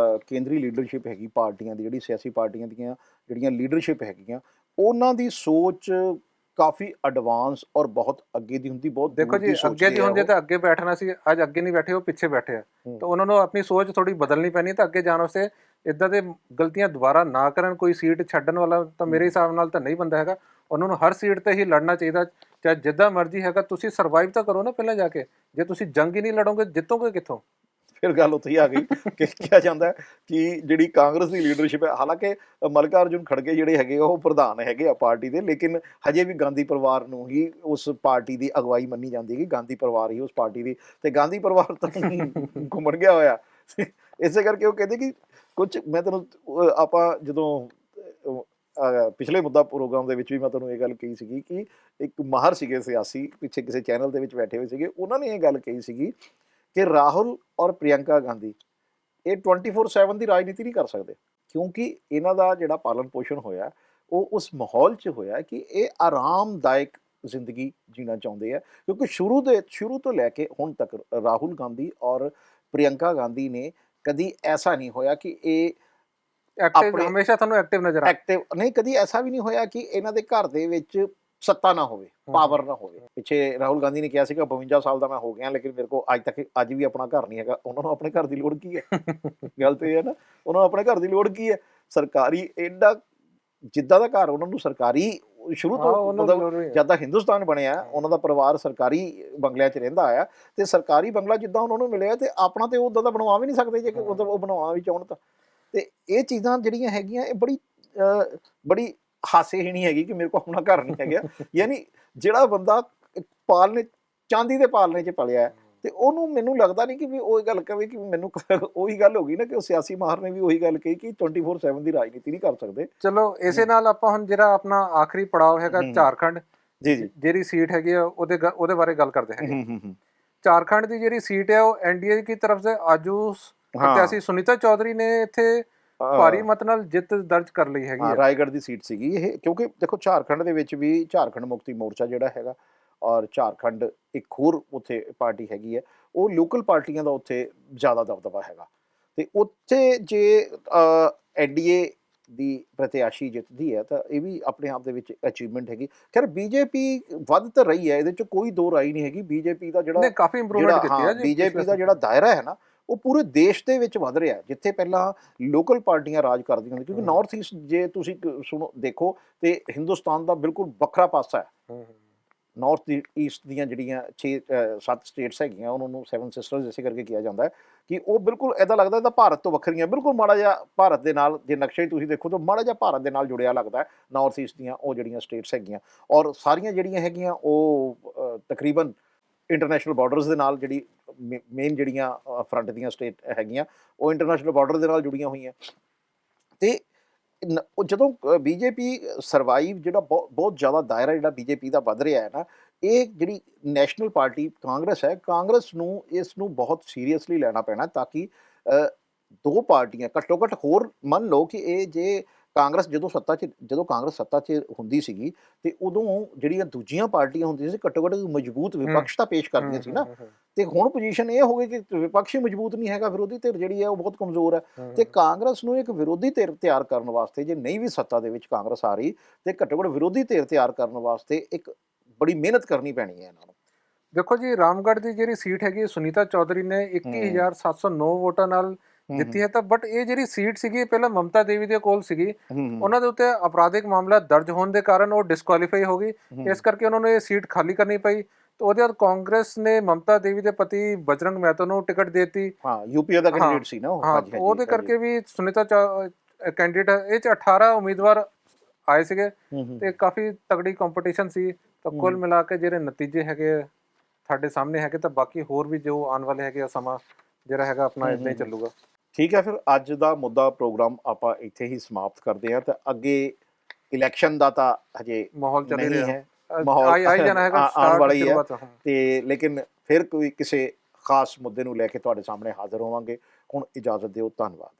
ਕੇਂਦਰੀ ਲੀਡਰਸ਼ਿਪ ਹੈਗੀ ਪਾਰਟੀਆਂ ਦੀ, ਜਿਹੜੀ ਸਿਆਸੀ ਪਾਰਟੀਆਂ ਦੀਆਂ ਜਿਹੜੀਆਂ ਲੀਡਰਸ਼ਿਪ ਹੈਗੀਆਂ, ਉਹਨਾਂ ਦੀ ਸੋਚ ਕਾਫੀ ਐਡਵਾਂਸ ਔਰ ਬਹੁਤ ਅੱਗੇ ਦੀ ਹੁੰਦੀ, ਬਹੁਤ ਦੇਖੋ ਜੀ ਅੱਗੇ ਦੀ ਹੁੰਦੀ ਤਾਂ ਅੱਗੇ ਬੈਠਣਾ ਸੀ, ਅੱਜ ਅੱਗੇ ਨਹੀਂ ਬੈਠੇ, ਉਹ ਪਿੱਛੇ ਬੈਠੇ ਆ। ਤਾਂ ਉਹਨਾਂ ਨੂੰ ਆਪਣੀ ਸੋਚ ਥੋੜੀ ਬਦਲਣੀ ਪੈਣੀ ਤਾਂ ਅੱਗੇ ਜਾਣ ਵਾਸਤੇ। ਇਦਾਂ ਦੇ ਗਲਤੀਆਂ ਦੁਬਾਰਾ ਨਾ ਕਰਨ। ਕੋਈ ਸੀਟ ਛੱਡਣ ਵਾਲਾ ਤਾਂ ਮੇਰੇ ਹਿਸਾਬ ਨਾਲ ਤਾਂ ਨਹੀਂ ਬੰਦਾ ਹੈਗਾ। ਉਹਨਾਂ ਨੂੰ ਹਰ ਸੀਟ ਤੇ ਹੀ ਲੜਨਾ ਚਾਹੀਦਾ, ਚਾਹੇ ਜਿੱਦਾਂ ਮਰਜ਼ੀ ਹੈਗਾ। ਤੁਸੀਂ ਸਰਵਾਈਵ ਤਾਂ ਕਰੋ ਨਾ ਪਹਿਲਾਂ ਜਾ ਕੇ। ਜੇ ਤੁਸੀਂ ਜੰਗ ਹੀ ਨਹੀਂ ਲੜੋਗੇ, ਜਿੱਤੋਗੇ ਕਿੱਥੋਂ? ਫਿਰ ਗੱਲ ਉੱਥੇ ਹੀ ਆ ਗਈ ਕਿ ਕਿਹਾ ਜਾਂਦਾ ਕਿ ਜਿਹੜੀ ਕਾਂਗਰਸ ਦੀ ਲੀਡਰਸ਼ਿਪ ਹੈ, ਹਾਲਾਂਕਿ ਮੱਲਿਕਾ ਅਰਜੁਨ ਖੜਗੇ ਜਿਹੜੇ ਹੈਗੇ ਉਹ ਪ੍ਰਧਾਨ ਹੈਗੇ ਆ ਪਾਰਟੀ ਦੇ, ਲੇਕਿਨ ਹਜੇ ਵੀ ਗਾਂਧੀ ਪਰਿਵਾਰ ਨੂੰ ਹੀ ਉਸ ਪਾਰਟੀ ਦੀ ਅਗਵਾਈ ਮੰਨੀ ਜਾਂਦੀ ਹੈ, ਗਾਂਧੀ ਪਰਿਵਾਰ ਹੀ ਉਸ ਪਾਰਟੀ ਦੀ, ਤੇ ਗਾਂਧੀ ਪਰਿਵਾਰ ਤਾਂ ਘੁੰਮਣ ਗਿਆ ਹੋਇਆ। ਇਸੇ ਕਰਕੇ ਉਹ ਕਹਿੰਦੇ ਕਿ ਕੁਝ, ਮੈਂ ਤੈਨੂੰ ਆਪਾਂ ਜਦੋਂ ਪਿਛਲੇ ਮੁੱਦਾ ਪ੍ਰੋਗਰਾਮ ਦੇ ਵਿੱਚ ਵੀ ਮੈਂ ਤੁਹਾਨੂੰ ਇਹ ਗੱਲ ਕਹੀ ਸੀਗੀ ਕਿ ਇੱਕ ਮਾਹਰ ਸੀਗੇ ਸਿਆਸੀ, ਪਿੱਛੇ ਕਿਸੇ ਚੈਨਲ ਦੇ ਵਿੱਚ ਬੈਠੇ ਹੋਏ ਸੀਗੇ, ਉਹਨਾਂ ਨੇ ਇਹ ਗੱਲ ਕਹੀ ਸੀਗੀ ਕਿ ਰਾਹੁਲ ਔਰ ਪ੍ਰਿਯੰਕਾ ਗਾਂਧੀ ਇਹ 24/7 ਦੀ ਰਾਜਨੀਤੀ ਨਹੀਂ ਕਰ ਸਕਦੇ, ਕਿਉਂਕਿ ਇਹਨਾਂ ਦਾ ਜਿਹੜਾ ਪਾਲਣ ਪੋਸ਼ਣ ਹੋਇਆ ਉਹ ਉਸ ਮਾਹੌਲ 'ਚ ਹੋਇਆ ਕਿ ਇਹ ਆਰਾਮਦਾਇਕ ਜ਼ਿੰਦਗੀ ਜੀਣਾ ਚਾਹੁੰਦੇ ਆ। ਕਿਉਂਕਿ ਸ਼ੁਰੂ ਤੋਂ ਲੈ ਕੇ ਹੁਣ ਤੱਕ ਰਾਹੁਲ ਗਾਂਧੀ ਔਰ ਪ੍ਰਿਯੰਕਾ ਗਾਂਧੀ ਨੇ ਕਦੀ ਐਸਾ ਨਹੀਂ ਹੋਇਆ ਕਿ ਇਹ ਹਮੇਸ਼ਾ ਤੁਹਾਨੂੰ ਐਕਟਿਵ ਨਜ਼ਰ ਐਕਟਿਵ ਨਹੀਂ, ਕਦੀ ਐਸਾ ਵੀ ਨਹੀਂ ਹੋਇਆ ਕਿ ਇਹਨਾਂ ਦੇ ਘਰ ਦੇ ਵਿੱਚ ਸੱਤਾ ਨਾ ਹੋਵੇ, ਪਾਵਰ ਨਾ ਹੋਵੇ। ਪਿੱਛੇ ਰਾਹੁਲ ਗਾਂਧੀ ਨੇ ਕਿਹਾ ਸੀਗਾ 52 ਸਾਲ ਦਾ ਮੈਂ ਹੋ ਗਿਆ, ਲੇਕਿਨ ਮੇਰੇ ਕੋਲ ਅੱਜ ਵੀ ਆਪਣਾ ਘਰ ਨਹੀਂ ਹੈਗਾ। ਉਹਨਾਂ ਨੂੰ ਆਪਣੇ ਘਰ ਦੀ ਲੋੜ ਕੀ ਹੈ? ਗੱਲ ਤੇ ਇਹ ਹੈ ਨਾ, ਉਹਨਾਂ ਨੂੰ ਆਪਣੇ ਘਰ ਦੀ ਲੋੜ ਕੀ ਹੈ? ਸਰਕਾਰੀ ਐਡਾ ਜਿੱਦਾਂ ਦਾ ਘਰ ਉਹਨਾਂ ਨੂੰ ਸਰਕਾਰੀ ਸ਼ੁਰੂ ਤੋਂ, ਮਤਲਬ ਜਦ ਦਾ ਹਿੰਦੁਸਤਾਨ ਬਣਿਆ ਉਹਨਾਂ ਦਾ ਪਰਿਵਾਰ ਸਰਕਾਰੀ ਬੰਗਲਿਆਂ 'ਚ ਰਹਿੰਦਾ ਆਇਆ, ਤੇ ਸਰਕਾਰੀ ਬੰਗਲਾ ਜਿੱਦਾਂ ਉਹਨਾਂ ਨੂੰ ਮਿਲਿਆ ਤੇ ਆਪਣਾ ਤੇ ਉੱਦਾਂ ਦਾ ਬਣਵਾ ਵੀ ਨਹੀਂ ਸਕਦੇ ਜੇ ਉਹ ਬਣਵਾਉਣਾ ਵੀ ਚਾਹੁਣ ਤਾਂ। ਤੇ ਇਹ ਚੀਜ਼ਾਂ ਜਿਹੜੀਆਂ ਹੈਗੀਆਂ ਇਹ ਬੜੀ ਹਾਸੇਹੀਣੀ ਹੈਗੀ ਕਿ ਮੇਰੇ ਕੋਲ ਆਪਣਾ ਘਰ ਨਹੀਂ ਹੈਗਾ। ਯਾਨੀ ਜਿਹੜਾ ਬੰਦਾ ਪਾਲਣੇ ਚਾਂਦੀ ਦੇ ਪਾਲਣੇ 'ਚ ਪਲਿਆ ਹੈ, ਤੇ ਉਹਨੂੰ ਮੈਨੂੰ ਲੱਗਦਾ ਨਹੀਂ ਕਿ ਵੀ ਉਹ ਗੱਲ ਕਵੇ ਕਿ ਮੈਨੂੰ ਉਹੀ ਗੱਲ ਹੋ ਗਈ ਨਾ ਕਿ ਉਹ ਸਿਆਸੀ ਮਾਹਰ ਨੇ ਵੀ ਉਹੀ ਗੱਲ ਕਹੀ ਕਿ 24/7 ਦੀ ਰਾਜਨੀਤੀ ਨਹੀਂ ਕਰ ਸਕਦੇ। ਚਲੋ ਇਸੇ ਨਾਲ ਆਪਾਂ ਹੁਣ ਜਿਹੜਾ ਆਪਣਾ ਆਖਰੀ ਪੜਾਅ ਹੈਗਾ ਝਾਰਖੰਡ, ਜੀ ਜੀ, ਜਿਹੜੀ ਸੀਟ ਹੈਗੀ ਆ ਉਹਦੇ ਬਾਰੇ ਗੱਲ ਕਰਦੇ ਹੈਗੇ। ਝਾਰਖੰਡ ਦੀ ਜਿਹੜੀ ਸੀਟ ਹੈ ਉਹ ਐਨਡੀਏ ਦੀ ਤਰਫ ਸੇ ਆਜੂਸ ਪ੍ਰत्याशी ਸੁਨੀਤਾ ਚੌਧਰੀ ਨੇ ਇੱਥੇ ਭਾਰੀ ਮਤ ਨਾਲ ਜਿੱਤ ਦਰਜ ਕਰ ਲਈ ਹੈਗੀ ਹੈ। ਰਾਏਗੜ੍ਹ ਦੀ ਸੀਟ ਸੀਗੀ ਇਹ, ਕਿਉਂਕਿ ਦੇਖੋ ਝਾਰਖੰਡ ਦੇ ਵਿੱਚ ਵੀ ਝਾਰਖੰਡ ਮੁਕਤੀ ਮੋਰਚਾ ਜਿਹੜਾ ਹੈਗਾ ਔਰ ਝਾਰਖੰਡ ਇੱਕ ਹੋਰ ਉੱਥੇ ਪਾਰਟੀ ਹੈਗੀ ਹੈ, ਉਹ ਲੋਕਲ ਪਾਰਟੀਆਂ ਦਾ ਉੱਥੇ ਜ਼ਿਆਦਾ ਦਬਦਬਾ ਹੈਗਾ। ਤੇ ਉੱਥੇ ਜੇ ਐਨਡੀਏ ਦੀ ਪ੍ਰਤਿਆਸ਼ੀ ਜਿੱਤਦੀ ਹੈ ਤਾਂ ਇਹ ਵੀ ਆਪਣੇ ਆਪ ਦੇ ਵਿੱਚ ਅਚੀਵਮੈਂਟ ਹੈਗੀ। ਖੈਰ ਬੀਜੇਪੀ ਵੱਧ ਤਾਂ ਰਹੀ ਹੈ, ਇਹਦੇ 'ਚ ਕੋਈ ਦੋ ਰਾਈ ਨਹੀਂ ਹੈਗੀ। ਬੀਜੇਪੀ ਦਾ ਜਿਹੜਾ ਕਾਫੀ ਇੰਪਰੂਵਮੈਂਟ ਕੀਤੀ ਹੈ ਜੀ, ਬੀਜੇਪੀ ਦਾ ਜਿਹੜਾ ਦਾਇਰਾ ਹੈ ਨਾ ਉਹ ਪੂਰੇ ਦੇਸ਼ ਦੇ ਵਿੱਚ ਵੱਧ ਰਿਹਾ, ਜਿੱਥੇ ਪਹਿਲਾਂ ਲੋਕਲ ਪਾਰਟੀਆਂ ਰਾਜ ਕਰਦੀਆਂ ਹੁੰਦੀਆਂ। ਕਿਉਂਕਿ ਨਾਰਥ ਈਸਟ ਜੇ ਤੁਸੀਂ ਦੇਖੋ ਤੇ ਹਿੰਦੁਸਤਾਨ ਦਾ ਬਿਲਕੁਲ ਵੱਖਰਾ ਪਾਸਾ ਹੈ। ਨਾਰਥ ਈਸਟ ਦੀਆਂ ਜਿਹੜੀਆਂ 6-7 ਸਟੇਟਸ ਹੈਗੀਆਂ ਉਹਨਾਂ ਨੂੰ 7 ਸਿਸਟਰਸ ਇਸੇ ਕਰਕੇ ਕਿਹਾ ਜਾਂਦਾ ਹੈ ਕਿ ਉਹ ਬਿਲਕੁਲ ਇੱਦਾਂ ਲੱਗਦਾ ਤਾਂ ਭਾਰਤ ਤੋਂ ਵੱਖਰੀਆਂ, ਬਿਲਕੁਲ ਮਾੜਾ ਜਿਹਾ ਭਾਰਤ ਦੇ ਨਾਲ ਜੇ ਨਕਸ਼ੇ ਤੁਸੀਂ ਦੇਖੋ ਤਾਂ ਮਾੜਾ ਜਿਹਾ ਭਾਰਤ ਦੇ ਨਾਲ ਜੁੜਿਆ ਲੱਗਦਾ ਨਾਰਥ ਈਸਟ ਦੀਆਂ ਉਹ ਜਿਹੜੀਆਂ ਸਟੇਟਸ ਹੈਗੀਆਂ। ਔਰ ਸਾਰੀਆਂ ਜਿਹੜੀਆਂ ਹੈਗੀਆਂ ਉਹ ਤਕਰੀਬਨ ਇੰਟਰਨੈਸ਼ਨਲ ਬਾਰਡਰਸ ਦੇ ਨਾਲ, ਜਿਹੜੀ ਮੇਨ ਜਿਹੜੀਆਂ ਫਰੰਟ ਦੀਆਂ ਸਟੇਟ ਹੈਗੀਆਂ ਉਹ ਇੰਟਰਨੈਸ਼ਨਲ ਬਾਰਡਰ ਦੇ ਨਾਲ ਜੁੜੀਆਂ ਹੋਈਆਂ। ਤੇ ਉਹ ਜਦੋਂ ਬੀਜੇਪੀ ਸਰਵਾਈਵ, ਜਿਹੜਾ ਬਹੁਤ ਜ਼ਿਆਦਾ ਦਾਇਰਾ ਜਿਹੜਾ ਬੀਜੇਪੀ ਦਾ ਵੱਧ ਰਿਹਾ ਹੈ ਨਾ, ਇਹ ਜਿਹੜੀ ਨੈਸ਼ਨਲ ਪਾਰਟੀ ਕਾਂਗਰਸ ਹੈ, ਕਾਂਗਰਸ ਨੂੰ ਇਸ ਨੂੰ ਬਹੁਤ ਸੀਰੀਅਸਲੀ ਲੈਣਾ ਪੈਣਾ ਤਾਂ ਕਿ ਦੋ ਪਾਰਟੀਆਂ ਘੱਟੋ ਘੱਟ ਹੋਰ ਮੰਨ ਲਓ ਕਿ ਇਹ ਜੇ ਕਾਂਗਰਸ ਜਦੋਂ ਕਾਂਗਰਸ ਸੱਤਾ 'ਚ ਹੁੰਦੀ ਸੀਗੀ ਤੇ ਉਦੋਂ ਜਿਹੜੀਆਂ ਦੂਜੀਆਂ ਪਾਰਟੀਆਂ ਹੁੰਦੀਆਂ ਸੀ ਘੱਟੋ ਘੱਟ ਮਜ਼ਬੂਤ ਵਿਪਕਸ਼ਤਾ ਪੇਸ਼ ਕਰਦੀਆਂ ਸੀ ਨਾ। ਤੇ ਹੁਣ ਪੋਜੀਸ਼ਨ ਇਹ ਹੋ ਗਈ ਕਿ ਵਿਪਕਸ਼ ਹੀ ਮਜ਼ਬੂਤ ਨਹੀਂ ਹੈਗਾ, ਵਿਰੋਧੀ ਧਿਰ ਜਿਹੜੀ ਹੈ ਉਹ ਬਹੁਤ ਕਮਜ਼ੋਰ ਹੈ। ਤੇ ਕਾਂਗਰਸ ਨੂੰ ਇੱਕ ਵਿਰੋਧੀ ਧਿਰ ਤਿਆਰ ਕਰਨ ਵਾਸਤੇ, ਜੇ ਨਹੀਂ ਵੀ ਸੱਤਾ ਦੇ ਵਿੱਚ ਕਾਂਗਰਸ ਆ ਰਹੀ, ਤੇ ਘੱਟੋ ਘੱਟ ਵਿਰੋਧੀ ਧਿਰ ਤਿਆਰ ਕਰਨ ਵਾਸਤੇ ਇੱਕ ਬੜੀ ਮਿਹਨਤ ਕਰਨੀ ਪੈਣੀ ਹੈ ਇਹਨਾਂ ਨੂੰ। ਦੇਖੋ ਜੀ, ਰਾਮਗੜ੍ਹ ਦੀ ਜਿਹੜੀ ਸੀਟ ਹੈਗੀ ਸੁਨੀਤਾ ਚੌਧਰੀ ਨੇ 21,709 ਵੋਟਾਂ ਨਾਲ ਜਿੱਤੀ ਹੈ। ਤਾਂ ਬਟ ਇਹ ਜਿਹੜੀ ਸੀਟ ਸੀਗੀ ਪਹਿਲਾਂ ਮਮਤਾ ਦੇਵੀ ਦੇ ਕੋਲ ਸੀਗੀ, ਉਹਨਾਂ ਦੇ ਉੱਤੇ ਅਪਰਾਧਿਕ ਮਾਮਲਾ ਦਰਜ ਹੋਣ ਦੇ ਕਾਰਨ ਉਹ ਡਿਸਕੁਆਲੀਫਾਈ ਹੋ ਗਈ। ਇਸ ਕਰਕੇ ਉਹਨਾਂ ਨੂੰ ਇਹ ਸੀਟ ਖਾਲੀ ਕਰਨੀ ਪਈ। ਤੇ ਉਹਦੇ ਬਾਅਦ ਕਾਂਗਰਸ ਨੇ ਮਮਤਾ ਦੇਵੀ ਦੇ ਪਤੀ ਬਜਰੰਗ ਮਹਿਤੋ ਨੂੰ ਟਿਕਟ ਦੇ ਦਿੱਤੀ। ਯੂਪੀ ਦਾ ਕੈਂਡੀਡੇਟ ਸੀ ਨਾ ਉਹ। ਉਹਦੇ ਕਰਕੇ ਵੀ ਸੁਨੀਤਾ ਕੈਂਡੀਡੇਟ, ਇਹ 'ਚ 18 ਉਮੀਦਵਾਰ ਆਏ ਸੀਗੇ ਤੇ ਕਾਫੀ ਤਗੜੀ ਕੰਪੀਟੀਸ਼ਨ ਸੀ। ਤਾਂ ਕੁੱਲ ਮਿਲਾ ਕੇ ਜਿਹੜੇ ਨਤੀਜੇ ਹੈਗੇ ਸਾਡੇ ਸਾਹਮਣੇ ਹੈਗੇ, ਤਾਂ ਬਾਕੀ ਹੋਰ ਵੀ ਜੋ ਆਉਣ ਵਾਲੇ ਹੈਗੇ ਸਮਾਂ ਜਿਹੜਾ ਹੈਗਾ ਆਪਣਾ ਇਦਾਂ ਹੀ ਚੱਲੂਗਾ। ਠੀਕ ਹੈ, ਫਿਰ ਅੱਜ ਦਾ ਮੁੱਦਾ ਪ੍ਰੋਗਰਾਮ ਆਪਾਂ ਇੱਥੇ ਹੀ ਸਮਾਪਤ ਕਰਦੇ ਹਾਂ। ਤਾਂ ਅੱਗੇ ਇਲੈਕਸ਼ਨ ਦਾ ਤਾਂ ਹਜੇ ਮਾਹੌਲ ਚੱਲ ਰਿਹਾ ਹੈ, ਮਾਹੌਲ ਆਉਣ ਵਾਲਾ ਹੀ ਹੈ। ਤੇ ਲੇਕਿਨ ਫਿਰ ਕੋਈ ਕਿਸੇ ਖਾਸ ਮੁੱਦੇ ਨੂੰ ਲੈ ਕੇ ਤੁਹਾਡੇ ਸਾਹਮਣੇ ਹਾਜ਼ਰ ਹੋਵਾਂਗੇ। ਹੁਣ ਇਜਾਜ਼ਤ ਦਿਓ, ਧੰਨਵਾਦ।